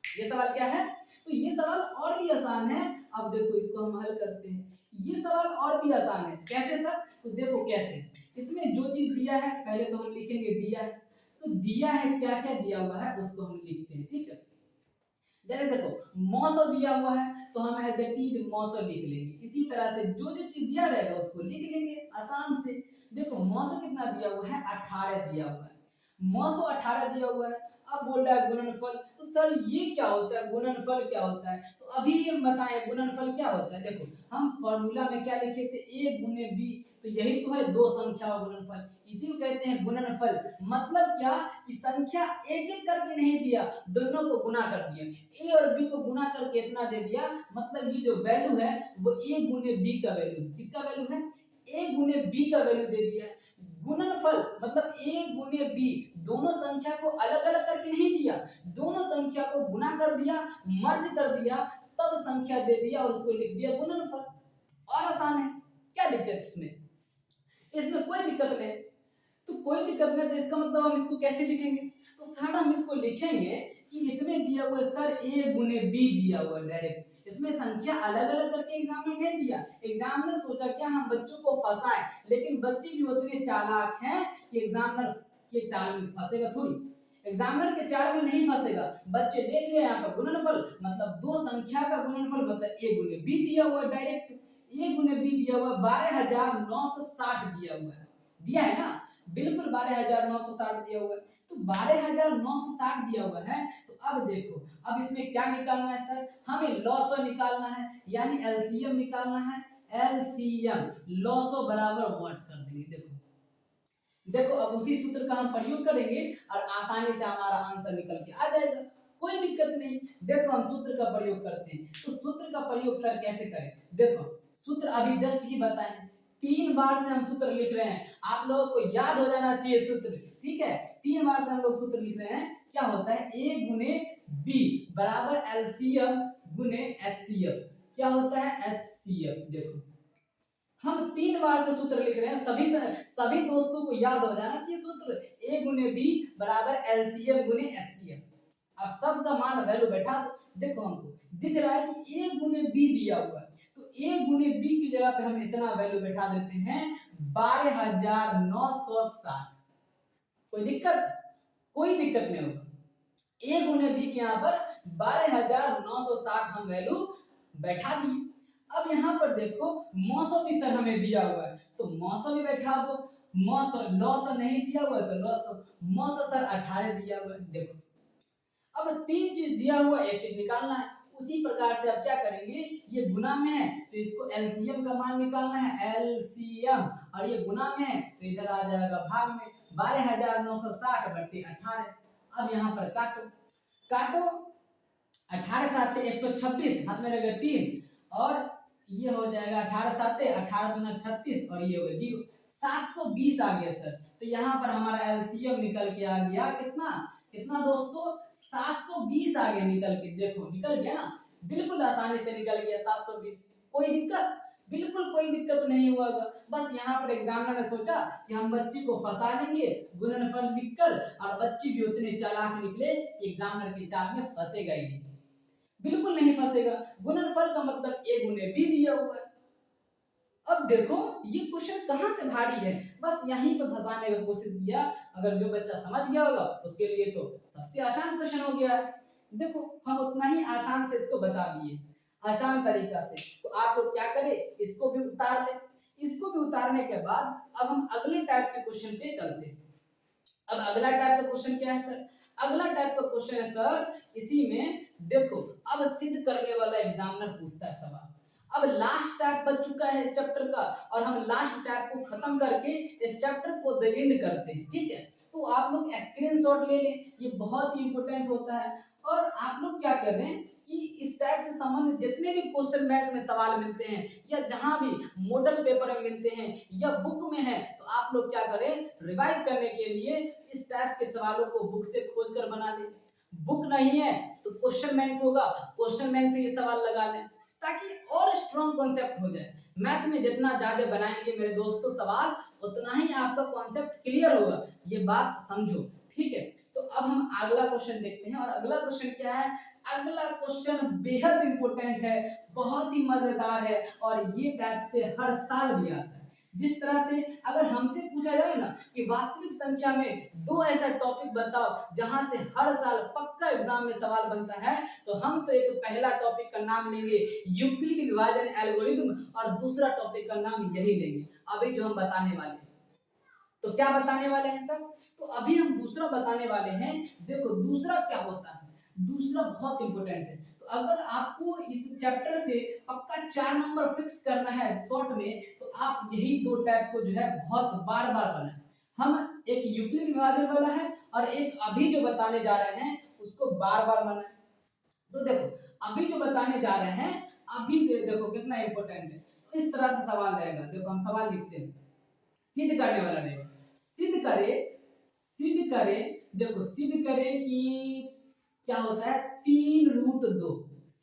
ये सवाल क्या है, तो ये सवाल और भी आसान है। अब देखो इसको हम हल करते हैं, ये सवाल और भी आसान है। कैसे सर, तो देखो कैसे, इसमें जो चीज दिया है पहले तो हम लिखेंगे दिया है, तो दिया है क्या क्या दिया हुआ है उसको हम लिखते हैं, ठीक है। जैसे देखो मौसम दिया हुआ है तो हम एज इट इज मौसम लिख लेंगे, इसी तरह से जो जो चीज दिया रहेगा उसको लिख लेंगे आसान से। देखो मौसम कितना दिया हुआ है 18 दिया हुआ है, मौसम 18 दिया हुआ है। अब बोल रहा है गुणनफल, तो सर ये क्या होता है, गुणनफल क्या होता है? तो अभी ये बताएं गुणनफल क्या होता है। देखो हम फॉर्मूला में क्या लिखे थे, a गुने b, तो यही तो है दो संख्या का गुणनफल, इसी को कहते हैं गुणनफल। मतलब क्या कि संख्या एक एक करके नहीं दिया, दोनों को गुना कर दिया, a और b को गुना करके इतना दे दिया, मतलब ये जो वैल्यू है वो a गुने b का वैल्यू, किसका वैल्यू है, a गुने b का वैल्यू दे दिया। गुणनफल मतलब a गुने b, दोनों संख्या को अलग अलग करके नहीं दिया, दोनों संख्या को गुना कर दिया, मर्ज कर दिया, तब संख्या दे दिया और उसको लिख दिया गुणनफल। और आसान है, क्या दिक्कत इसमें, इसमें कोई दिक्कत नहीं। तो कोई दिक्कत नहीं, तो इसका मतलब हम इसको कैसे लिखेंगे, तो सर हम इसको लिखेंगे कि इसमें दिया हुआ सर a गुने b दिया हुआ डायरेक्ट, इसमें संख्या अलग अलग करके एग्जामिनर ने दिया। एग्जामिनर सोचा क्या हम बच्चों को फंसाएं, लेकिन बच्चे भी उतने चालाक हैं कि एग्जामिनर के चाल में फंसेगा थोड़ी, एग्जामिनर के चाल में नहीं फंसेगा। बच्चे देख लिया यहाँ पर गुणनफल मतलब दो संख्या का गुणनफल, मतलब a गुने b दिया हुआ डायरेक्ट, a गुने b दिया हुआ 12960 दिया हुआ है, दिया है ना, बिल्कुल 12960 दिया हुआ है। तो 12960 दिया हुआ है, तो अब देखो अब इसमें क्या निकालना है सर, हमें लॉसो निकालना है, यानी एलसीएम निकालना है। एलसीएम लॉसो बराबर व्हाट कर देंगे, देखो देखो अब उसी सूत्र का हम प्रयोग करेंगे और आसानी से हमारा आंसर निकल के आ जाएगा, कोई दिक्कत नहीं। देखो हम सूत्र का प्रयोग करते हैं, तो सूत्र का प्रयोग सर कैसे करें, देखो सूत्र अभी जस्ट ही बताए, 3 बार से हम सूत्र लिख रहे हैं, आप लोगों को याद हो जाना चाहिए सूत्र, ठीक है। 3 बार से हम लोग सूत्र लिख रहे हैं, क्या होता है a गुने b बराबर एलसीएम गुने एचसीएफ, क्या होता है एचसीएफ। देखो हम 3 बार से सूत्र लिख रहे हैं, सभी दोस्तों को याद हो जाना चाहिए सूत्र, a गुने b बराबर एलसीएम गुने एचसीएफ। अब सब का मान वैल्यू बैठा दो, देखो हमको दिख रहा है कि a गुने b दिया हुआ है, तो a गुने b की जगह पे हम इतना वैल्यू बैठा देते हैं 12960। कोई दिक्कत, कोई दिक्कत नहीं होगा, a गुने b के यहाँ पर 12960 हम वैल्यू बैठा दिए। अब यहाँ पर देखो मौसम भी सर हमें दिया हुआ है, तो मौसम भी बैठा दो, मौसम लॉस नहीं दिया हुआ है तो लॉस, मौसम सर 18 दिया हुआ है। देखो अब 3 चीज दिया हुआ, एक चीज निकालना है, उसी प्रकार से अब क्या करेंगे, ये गुना में है तो इसको एलसीएम का मान निकालना है, एलसीएम, और ये गुना में है तो इधर आ जाएगा भाग में, 12960 बट्टे 18। अब यहाँ पर काटो, काटो 18 साते 126, हाथ में रहेगा 3, और ये हो जाएगा 18 साते 18 दूना 36, और ये होगा 0, 720 आ गया सर। तो यहाँ पर हमारा एलसीएम निकल के आ गया कितना, कितना दोस्तों 720 आ गया निकल के, देखो निकल गया ना, बिल्कुल आसानी से निकल गया 720, कोई दिक्कत, बिल्कुल कोई दिक्कत नहीं हुआ। बस यहाँ पर एग्जामिनर ने सोचा कि हम बच्ची को फंसा देंगे गुणनफल लिखकर, और बच्ची भी उतने चालाक निकले कि एग्जामिनर के चाल में फंसेगा ही नहीं, बिल्कुल नहीं फंसेगा। गुणनफल का मतलब a गुने b दिया हुआ है। अब देखो ये क्वेश्चन कहां से भारी है, बस यहीं पर फंसाने का कोशिश किया, अगर जो बच्चा समझ गया होगा उसके लिए तो सबसे आसान क्वेश्चन हो गया है। देखो हम उतना ही आसान से इसको बता दिए, आसान तरीका से, तो आप लोग क्या करें, इसको भी उतार ले, इसको भी उतारने के बाद अब हम अगले टाइप के क्वेश्चन पे चलते हैं। अब अगला टाइप का क्वेश्चन क्या है सर, अगला टाइप का क्वेश्चन है सर इसी में, देखो अब सिद्ध करने वाला एग्जामिनर पूछता है सवाल। अब लास्ट टाइप बच चुका है इस चैप्टर का, और हम लास्ट टाइप को खत्म करके इस चैप्टर को द एंड करते हैं, ठीक है। तो आप लोग स्क्रीनशॉट ले लें, ये बहुत ही इंपॉर्टेंट होता है। और आप लोग क्या कर रहे हैं कि इस टाइप से संबंधित जितने भी क्वेश्चन बैंक में सवाल मिलते हैं, या जहां भी मॉडल पेपर में मिलते हैं, या बुक में है, तो आप लोग क्या करें, रिवाइज करने के लिए इस टाइप के सवालों को बुक से खोज कर बना लें। बुक नहीं है तो क्वेश्चन बैंक होगा, क्वेश्चन बैंक से ये सवाल लगा लें, ताकि और स्ट्रॉन्ग कॉन्सेप्ट हो जाए। मैथ में जितना ज्यादा बनाएंगे मेरे दोस्तों सवाल, उतना ही आपका कॉन्सेप्ट क्लियर होगा, ये बात समझो, ठीक है। तो अब हम अगला क्वेश्चन देखते हैं, और अगला क्वेश्चन क्या है, अगला क्वेश्चन बेहद इंपॉर्टेंट है, बहुत ही मजेदार है, और ये टाइप से हर साल भी आता है। जिस तरह से अगर हमसे पूछा जाए ना कि वास्तविक संख्या में 2 ऐसा टॉपिक बताओ जहां से हर साल पक्का एग्जाम में सवाल बनता है, तो हम तो एक पहला टॉपिक का नाम लेंगे यूक्लिड विभाजन एल्गोरिथम, और दूसरा टॉपिक का नाम यही लेंगे अभी जो हम बताने वाले हैं। तो क्या बताने वाले हैं सर, तो अभी हम दूसरा बताने वाले हैं। देखो दूसरा क्या होता है, दूसरा बहुत इंपॉर्टेंट है। तो अगर आपको इस चैप्टर से पक्का 4 नंबर फिक्स करना है शॉर्ट में, तो आप यही दो टाइप को जो है बहुत बार बार बनाएं। हम एक यूक्लिड विभाजन वाला है और एक अभी जो बताने जा रहे हैं उसको बार बार बनाएं। तो देखो अभी जो बताने जा रहे हैं, अभी देखो कितना इंपॉर्टेंट है। तो इस तरह से सवाल रहेगा। देखो हम सवाल लिखते हैं, सिद्ध करने वाला रहेगा। सिद्ध करे, देखो सिद्ध करे कि क्या होता है 3√2।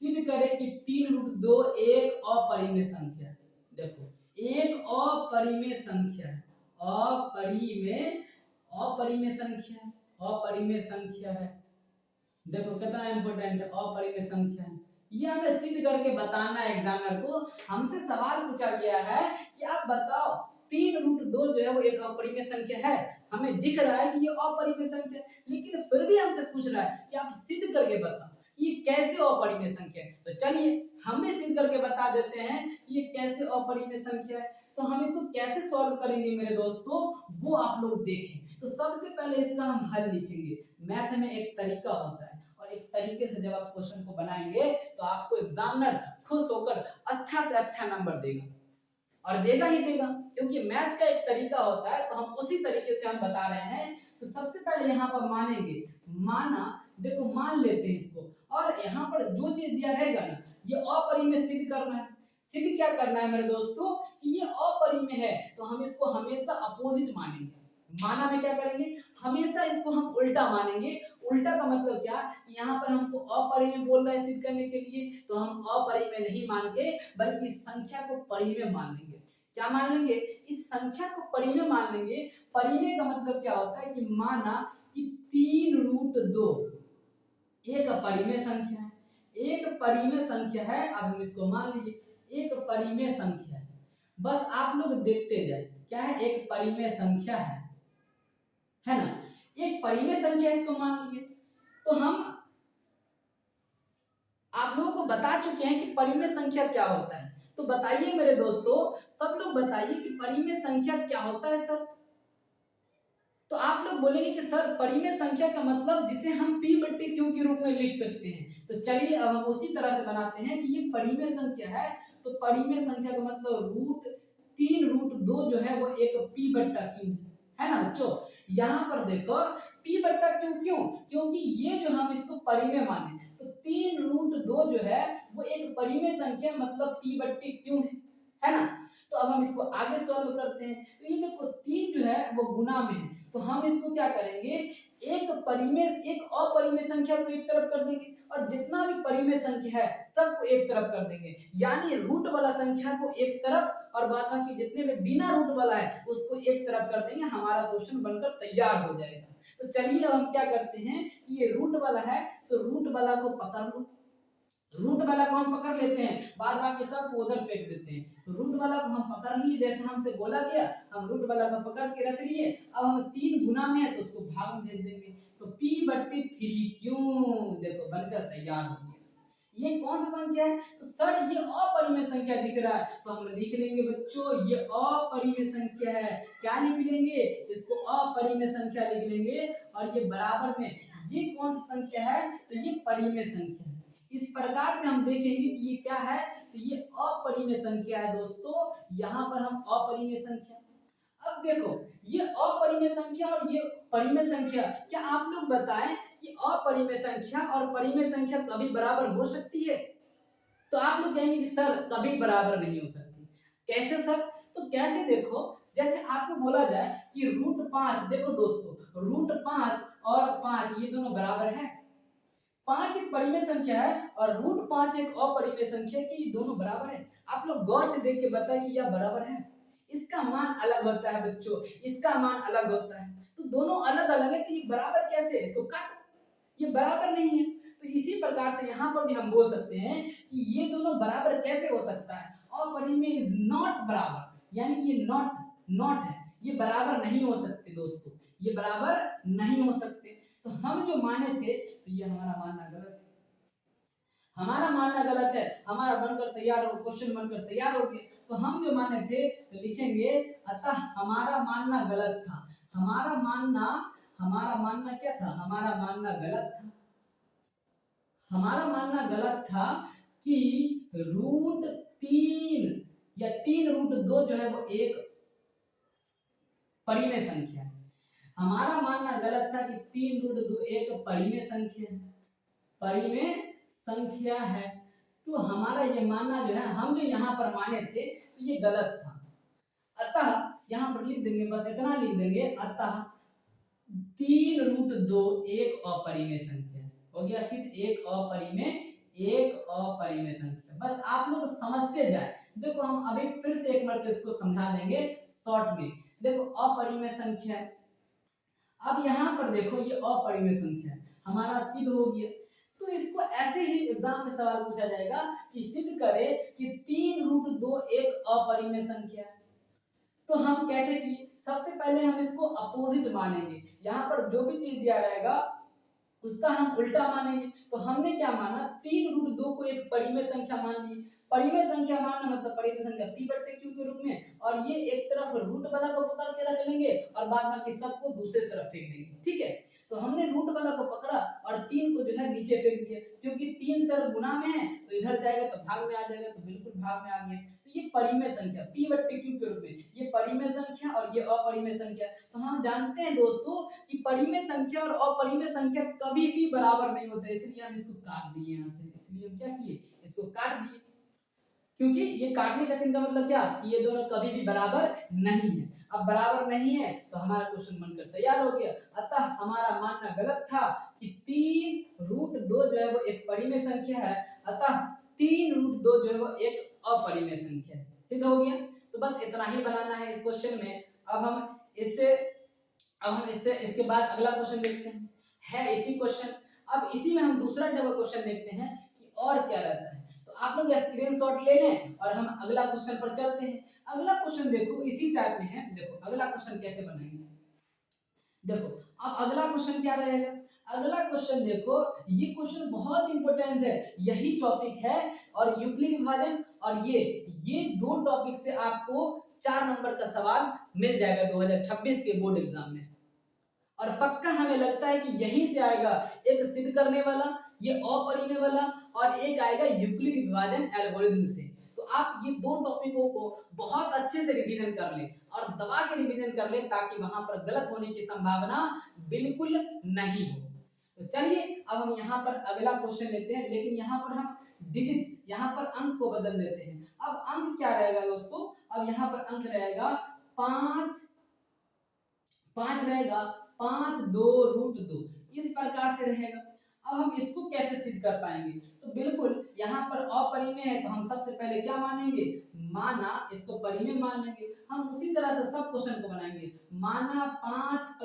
सिद्ध करे कि 3√2 एक अपरिमेय संख्या है। देखो एक अपरिमेय संख्या है, अपरिमेय संख्या है, अपरिमेय संख्या है। देखो कितना इंपॉर्टेंट है, अपरिमेय संख्या है। ये हमें सिद्ध करके बताना है। एग्जामिनर को हमसे सवाल पूछा गया है कि आप बताओ 3√2 जो है वो एक अपरिमेय संख्या है। हमें दिख रहा है कि ये अपरिमेय संख्या है, लेकिन फिर भी हमसे पूछ रहा है कि आप सिद्ध करके बताओ कि ये कैसे अपरिमेय संख्या है। तो चलिए हम भी सिद्ध करके बता देते हैं कि ये कैसे अपरिमेय संख्या है। तो हम इसको कैसे सॉल्व करेंगे मेरे दोस्तों, वो आप लोग देखें। तो सबसे पहले इसका हम हल लिखेंगे। मैथ में एक तरीका होता है और एक तरीके से जब आप क्वेश्चन को बनाएंगे तो आपको एग्जामिनर खुश होकर अच्छा से अच्छा नंबर देगा, और देगा ही देगा, क्योंकि मैथ का एक तरीका होता है। तो हम उसी तरीके से हम बता रहे हैं। तो सबसे पहले यहाँ पर मानेंगे, माना, देखो मान लेते हैं इसको, और यहाँ पर जो चीज दिया रहेगा ना, ये अपरिमेय सिद्ध करना है। सिद्ध क्या करना है मेरे दोस्तों कि ये अपरिमेय है, तो हम इसको हमेशा अपोजिट मानेंगे। माना में क्या करेंगे, हमेशा इसको हम उल्टा मानेंगे। उल्टा का मतलब क्या, यहाँ पर हमको अपरिमेय बोल रहा है सिद्ध करने के लिए, तो हम अपरिमेय नहीं मान के बल्कि इस संख्या को परिमेय मान लेंगे। क्या मान लेंगे, इस संख्या को परिमेय मान लेंगे। परिमेय का मतलब क्या होता है कि माना कि 3√2 एक परिमेय संख्या है, एक परिमेय संख्या है। अब हम इसको मान लीजिए एक परिमेय संख्या है। बस आप लोग देखते जाए, क्या है, एक परिमेय संख्या है ना, एक परिमेय संख्या, इसको मान लीजिए। तो हम आप लोगों को बता चुके हैं कि परिमेय संख्या क्या होता है। तो बताइए मेरे दोस्तों, सब लोग बताइए कि परिमेय संख्या क्या होता है सर। तो आप लोग बोलेंगे कि सर परिमेय संख्या का मतलब जिसे हम p/q के रूप में लिख सकते हैं। तो चलिए अब हम उसी तरह से बनाते हैं कि ये परिमेय संख्या है। तो परिमेय संख्या का मतलब 3√2 जो है वो एक p/q है ना बच्चों। यहाँ पर देखो p/q क्यों, क्योंकि ये जो हम इसको परिमेय माने, तो 3√2 जो है वो एक परिमेय संख्या मतलब p/q है ना। तो अब हम इसको आगे सॉल्व करते हैं। तो ये देखो 3 जो है वो गुना में है, तो हम इसको क्या करेंगे, एक अपरिमेय संख्या को एक तरफ कर देंगे और जितना भी परिमेय संख्या है सबको एक तरफ कर देंगे। यानी रूट वाला संख्या को एक तरफ और बाद बाकी जितने भी बिना रूट वाला है उसको एक तरफ कर देंगे। हमारा क्वेश्चन बनकर तैयार हो जाएगा। तो चलिए अब हम क्या करते हैं कि ये रूट वाला है तो रूट वाला को पकड़ लो, रूट वाला को हम पकड़ लेते हैं, बाद बाकी सब को उधर फेंक देते हैं। तो रूट वाला को हम पकड़ लिए, जैसे हमसे बोला गया हम रूट वाला को पकड़ के रख लिए। अब हम 3 गुना में है तो उसको भाग में भेज देंगे। तो p/3 क्यों, देखो बनकर तैयार हो गया। ये कौन सा संख्या है, तो सर ये अपरिमेय संख्या दिख रहा है, तो हम लिख लेंगे बच्चों ये अपरिमेय संख्या है। क्या लिख लेंगे, इसको अपरिमेय संख्या लिख लेंगे। और ये बराबर में ये कौन सी संख्या है, तो ये परिमेय संख्या है। इस प्रकार से हम देखेंगे कि ये क्या है, तो ये अपरिमेय संख्या है दोस्तों। यहाँ पर हम अपरिमेय संख्या, अब देखो ये अपरिमेय संख्या और ये परिमेय संख्या, क्या आप लोग बताएं कि अपरिमेय संख्या और परिमेय संख्या कभी बराबर हो सकती है। तो आप लोग कहेंगे कि सर कभी बराबर नहीं हो सकती। कैसे सर, तो कैसे, देखो जैसे आपको बोला जाए कि √5, देखो दोस्तों √5 और 5 ये दोनों बराबर है। 5 एक परिमेय संख्या है और √5 एक अपरिमेय संख्या है कि ये दोनों बराबर है। आप लोग गौर से देख के बताएं कि यह बराबर है। इसका मान अलग होता है बच्चों, इसका मान अलग होता है। तो दोनों अलग अलग है, तो ये बराबर कैसे है, इसको काटो, ये बराबर नहीं है। तो इसी प्रकार से यहाँ पर भी हम बोल सकते हैं कि ये दोनों बराबर कैसे हो सकता है, अपरिमेय इज नॉट बराबर, यानी ये नॉट है, ये बराबर नहीं हो सकते दोस्तों, ये बराबर नहीं हो सकते। तो हम जो माने थे तो ये हमारा मानना गलत है, हमारा मानना गलत है। हमारा बनकर तैयार हो, क्वेश्चन बनकर तैयार हो गया। तो हम जो माने थे तो लिखेंगे अतः हमारा मानना गलत था, हमारा मानना हमारा मानना क्या था, हमारा मानना गलत था। हमारा मानना गलत था कि रूट 3 या 3√2 जो है वो एक परिमेय संख्या है। हमारा मानना गलत था कि 3√2 एक परिमेय संख्या है, परिमेय संख्या है। तो हमारा ये मानना जो है, हम जो यहाँ पर माने थे तो ये गलत था। अतः यहाँ पर लिख देंगे, बस इतना लिख देंगे, अतः 3√2 एक अपरिमेय संख्या है। हो गया सिर्फ एक अपरिमेय संख्या। बस आप लोग समझते जाए। देखो हम अभी फिर से एक बार इसको समझा देंगे शॉर्ट में। देखो अपरिमेय संख्या, अब यहाँ पर देखो ये अपरिमेय संख्या है, हमारा सिद्ध हो गया। तो इसको ऐसे ही एग्जाम में सवाल पूछा जाएगा कि सिद्ध करे कि 3√2 एक अपरिमेय संख्या है। तो हम कैसे किए, सबसे पहले हम इसको अपोजिट मानेंगे। यहाँ पर जो भी चीज दिया रहेगा उसका हम उल्टा मानेंगे। तो हमने क्या माना, 3√2 को एक परिमेय संख्या मान ली। परिमेय संख्या मानना मतलब परिमेय संख्या p/q के रूप में, और ये एक तरफ रूट वाला को पकड़ के रख लेंगे और बाद बाकी सबको दूसरे तरफ फेंक देंगे। ठीक है, तो हमने रूट वाला को पकड़ा और 3 को जो है नीचे फेंक दिया, क्योंकि 3 सर गुना में है तो इधर जाएगा तो भाग में आ जाएगा, तो बिल्कुल भाग में आ गया। तो ये परिमेय संख्या p/q के रूप में, ये परिमेय संख्या और ये अपरिमेय संख्या। तो हम जानते हैं दोस्तों कि परिमेय संख्या और अपरिमेय संख्या कभी भी बराबर नहीं होते, इसलिए हम इसको काट दिए यहाँ से। इसलिए हम क्या किए, इसको काट दिए, क्योंकि ये काटने का चिन्ह का मतलब क्या कि ये दोनों कभी भी बराबर नहीं है। अब बराबर नहीं है तो हमारा क्वेश्चन बनकर तैयार हो गया। अतः हमारा मानना गलत था कि 3√2 जो है वो एक परिमेय संख्या है, अतः 3√2 जो है वो एक अपरिमेय संख्या है। सिद्ध हो गया। तो बस इतना ही बनाना है इस क्वेश्चन में। अब हम इससे इसके बाद अगला क्वेश्चन देखते हैं, है इसी क्वेश्चन। अब इसी में हम दूसरा डबल क्वेश्चन देखते हैं कि और क्या रहता है। तो आप लोग स्क्रीनशॉट ले लें और हम अगला क्वेश्चन पर चलते हैं। अगला क्वेश्चन देखो इसी टाइप में है। देखो अगला क्वेश्चन कैसे बनाएंगे, देखो अब अगला क्वेश्चन क्या रहेगा। अगला क्वेश्चन देखो, ये क्वेश्चन बहुत इंपॉर्टेंट है, यही टॉपिक है। और यूक्लिड विभाजन और ये दो टॉपिक से आपको 4 नंबर का सवाल मिल जाएगा 2026 के बोर्ड एग्जाम में। और पक्का हमें लगता है कि यहीं से आएगा एक सिद्ध करने वाला, ये अपरिमेय वाला, और एक आएगा यूक्लिड विभाजन एल्गोरिथम से। तो आप ये दो टॉपिकों को बहुत अच्छे से रिवीजन कर लें और दबा के रिवीजन कर लें, ताकि वहां पर गलत होने की संभावना बिल्कुल नहीं हो। तो चलिए अब हम यहाँ पर अगला क्वेश्चन लेते हैं, लेकिन यहाँ पर हम डिजिट, यहाँ पर अंक को बदल देते हैं। अब अंक क्या रहेगा दोस्तों, अब यहाँ पर अंक रहेगा 5 रहेगा 5√2 इस प्रकार से रहेगा। अब हम इसको कैसे सिद्ध कर पाएंगे, तो बिल्कुल यहाँ पर अपरिमेय है तो हम सबसे पहले क्या मानेंगे, माना इसको परिमेय मान लेंगे। हम उसी तरह से सब क्वेश्चन को बनाएंगे। माना 5 +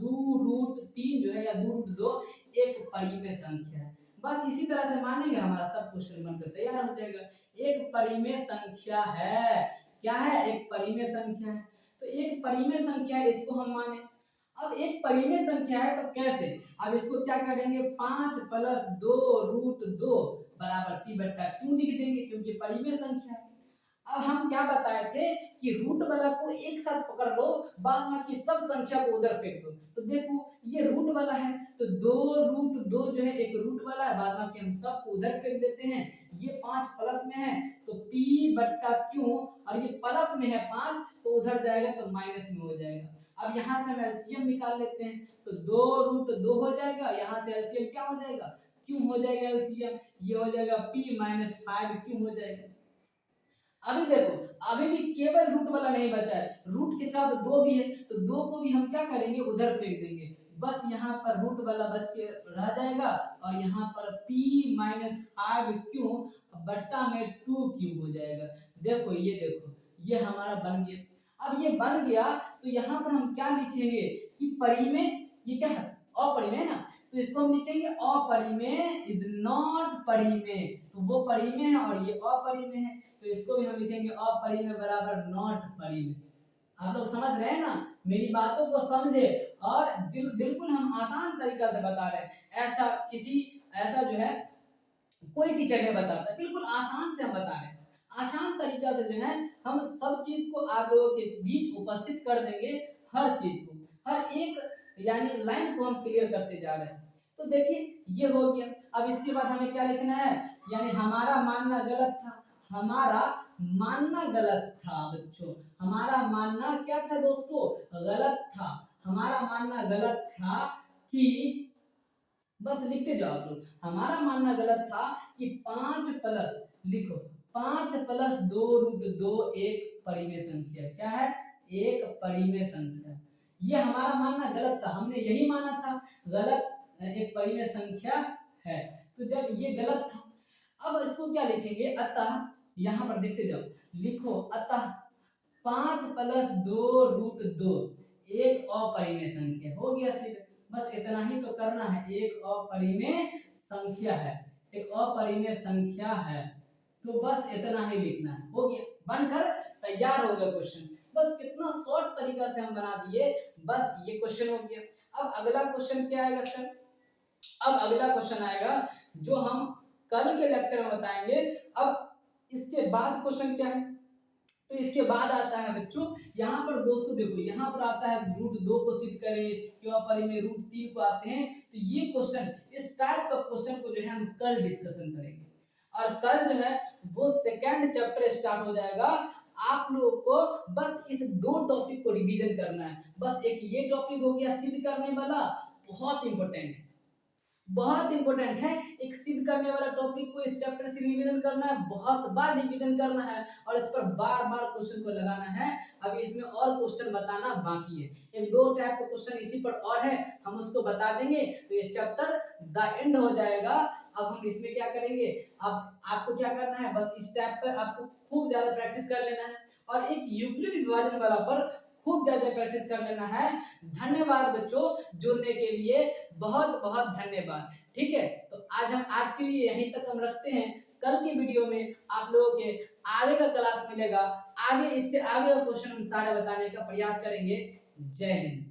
2√3 जो है या 2√2 एक परिमेय संख्या है। बस इसी तरह से मानेंगे, हमारा सब क्वेश्चन बनकर तैयार हो जाएगा। एक परिमेय संख्या है, क्या है, एक परिमेय संख्या है। तो एक परिमेय संख्या है, इसको हम माने। अब एक परिमेय संख्या है तो कैसे, अब इसको क्या करेंगे, 5 + 2√2 बराबर p/q लिख देंगे, क्योंकि परिमेय संख्या है। अब हम क्या बताए थे कि रूट वाला को एक साथ पकड़ लो, बाद बाकी सब संख्या को उधर फेंक दो। तो देखो ये रूट वाला है तो 2√2 जो है एक रूट वाला है, बाद बाकी हम सब को उधर फेंक देते हैं। ये 5 प्लस में है तो p/q, और ये प्लस में है 5 तो उधर जाएगा तो माइनस में हो जाएगा। अब यहाँ से हम एलसीएम निकाल लेते हैं, तो 2√2 हो जाएगा, यहाँ से एलसीएम क्या हो जाएगा, q हो जाएगा एलसीएम, ये हो जाएगा p - 5q हो जाएगा। अभी देखो अभी भी केवल रूट वाला नहीं बचा है, रूट के साथ 2 भी है, तो 2 को भी हम क्या करेंगे, उधर फेंक देंगे। बस यहाँ पर रूट वाला बच के रह जाएगा, और यहाँ पर p - 5q बट्टा में 2q हो जाएगा। देखो ये हमारा बन गया। अब ये बन गया तो यहाँ पर हम क्या लिखेंगे कि परिमेय, ये क्या है, अपरिमेय ना, तो इसको हम लिखेंगे अपरिमेय इज नॉट परिमेय। तो वो परिमेय है और ये अपरिमेय है, तो इसको भी हम लिखेंगे अपरिमेय बराबर नॉट परिमेय। आप लोग समझ रहे हैं ना, मेरी बातों को समझे, और बिल्कुल हम आसान तरीका से बता रहे हैं। ऐसा जो है कोई टीचर नहीं बताता, बिल्कुल आसान से हम बता रहे हैं। आसान तरीका से जो है हम सब चीज को आप लोगों के बीच उपस्थित कर देंगे, हर चीज को, हर एक यानी लाइन को हम क्लियर करते जा रहे हैं। तो देखिए ये हो गया। अब इसके बाद हमें क्या लिखना है, यानी हमारा मानना गलत था, हमारा मानना गलत था बच्चों, हमारा मानना क्या था दोस्तों, गलत था। हमारा मानना गलत था कि, बस लिखते जाओ आप लोग, हमारा मानना गलत था कि 5 प्लस, लिखो 5 प्लस 2 रूट 2 एक परिमेय संख्या, क्या है, एक परिमेय संख्या। ये हमारा मानना गलत था, हमने यही माना था गलत एक परिमेय संख्या है। तो जब ये गलत था, अब इसको क्या लिखेंगे, अतः, यहां पर देखते जाओ, लिखो अतः 5 प्लस 2 रूट 2 एक अपरिमेय संख्या, हो गया सीधे, बस इतना ही तो करना है, एक अपरिमेय संख्या है, एक अपरिमेय संख्या है, तो बस इतना ही लिखना है, हो गया, बनकर तैयार हो गया क्वेश्चन। बस कितना शॉर्ट तरीका से हम बना दिए, बस ये क्वेश्चन हो गया। अब अगला क्वेश्चन क्या आएगा सर, अब अगला क्वेश्चन आएगा जो हम कल के लेक्चर में बताएंगे। अब इसके बाद क्वेश्चन क्या है, तो इसके बाद आता है बच्चों, यहाँ पर दोस्तों देखो, यहाँ पर आता है रूट 2 को सिद्ध करें, क्यों परिमेय रूट 3 को आते हैं। तो ये क्वेश्चन, इस टाइप का क्वेश्चन को जो है हम कल डिस्कशन करेंगे, और कल जो है वो सेकंड चैप्टर स्टार्ट हो जाएगा। आप लोगों को बस इस 2 टॉपिक को रिवीजन करना है, बस एक ये टॉपिक हो गया सिद्ध करने वाला, बहुत इंपॉर्टेंट है, बहुत इंपॉर्टेंट है, एक सिद्ध करने वाला टॉपिक को इस चैप्टर से रिवीजन करना है, बहुत बार रिवीजन करना है, और इस पर बार बार क्वेश्चन को लगाना है। अभी इसमें और क्वेश्चन बताना बाकी है, एक 2 टाइप का क्वेश्चन इसी पर और है, हम उसको बता देंगे तो ये चैप्टर द एंड हो जाएगा। अब हम इसमें क्या करेंगे, अब आपको क्या करना है, बस इस टाइप पर आपको खूब ज्यादा प्रैक्टिस कर लेना है, और एक यूक्लिड विभाजन वाला पर खूब ज्यादा प्रैक्टिस कर लेना है। धन्यवाद बच्चों, जुड़ने के लिए बहुत बहुत धन्यवाद। ठीक है, तो आज के लिए यहीं तक हम रखते हैं। कल के वीडियो में आप लोगों के आगे का क्लास मिलेगा, आगे इससे आगे का क्वेश्चन हम सारे बताने का प्रयास करेंगे। जय हिंद।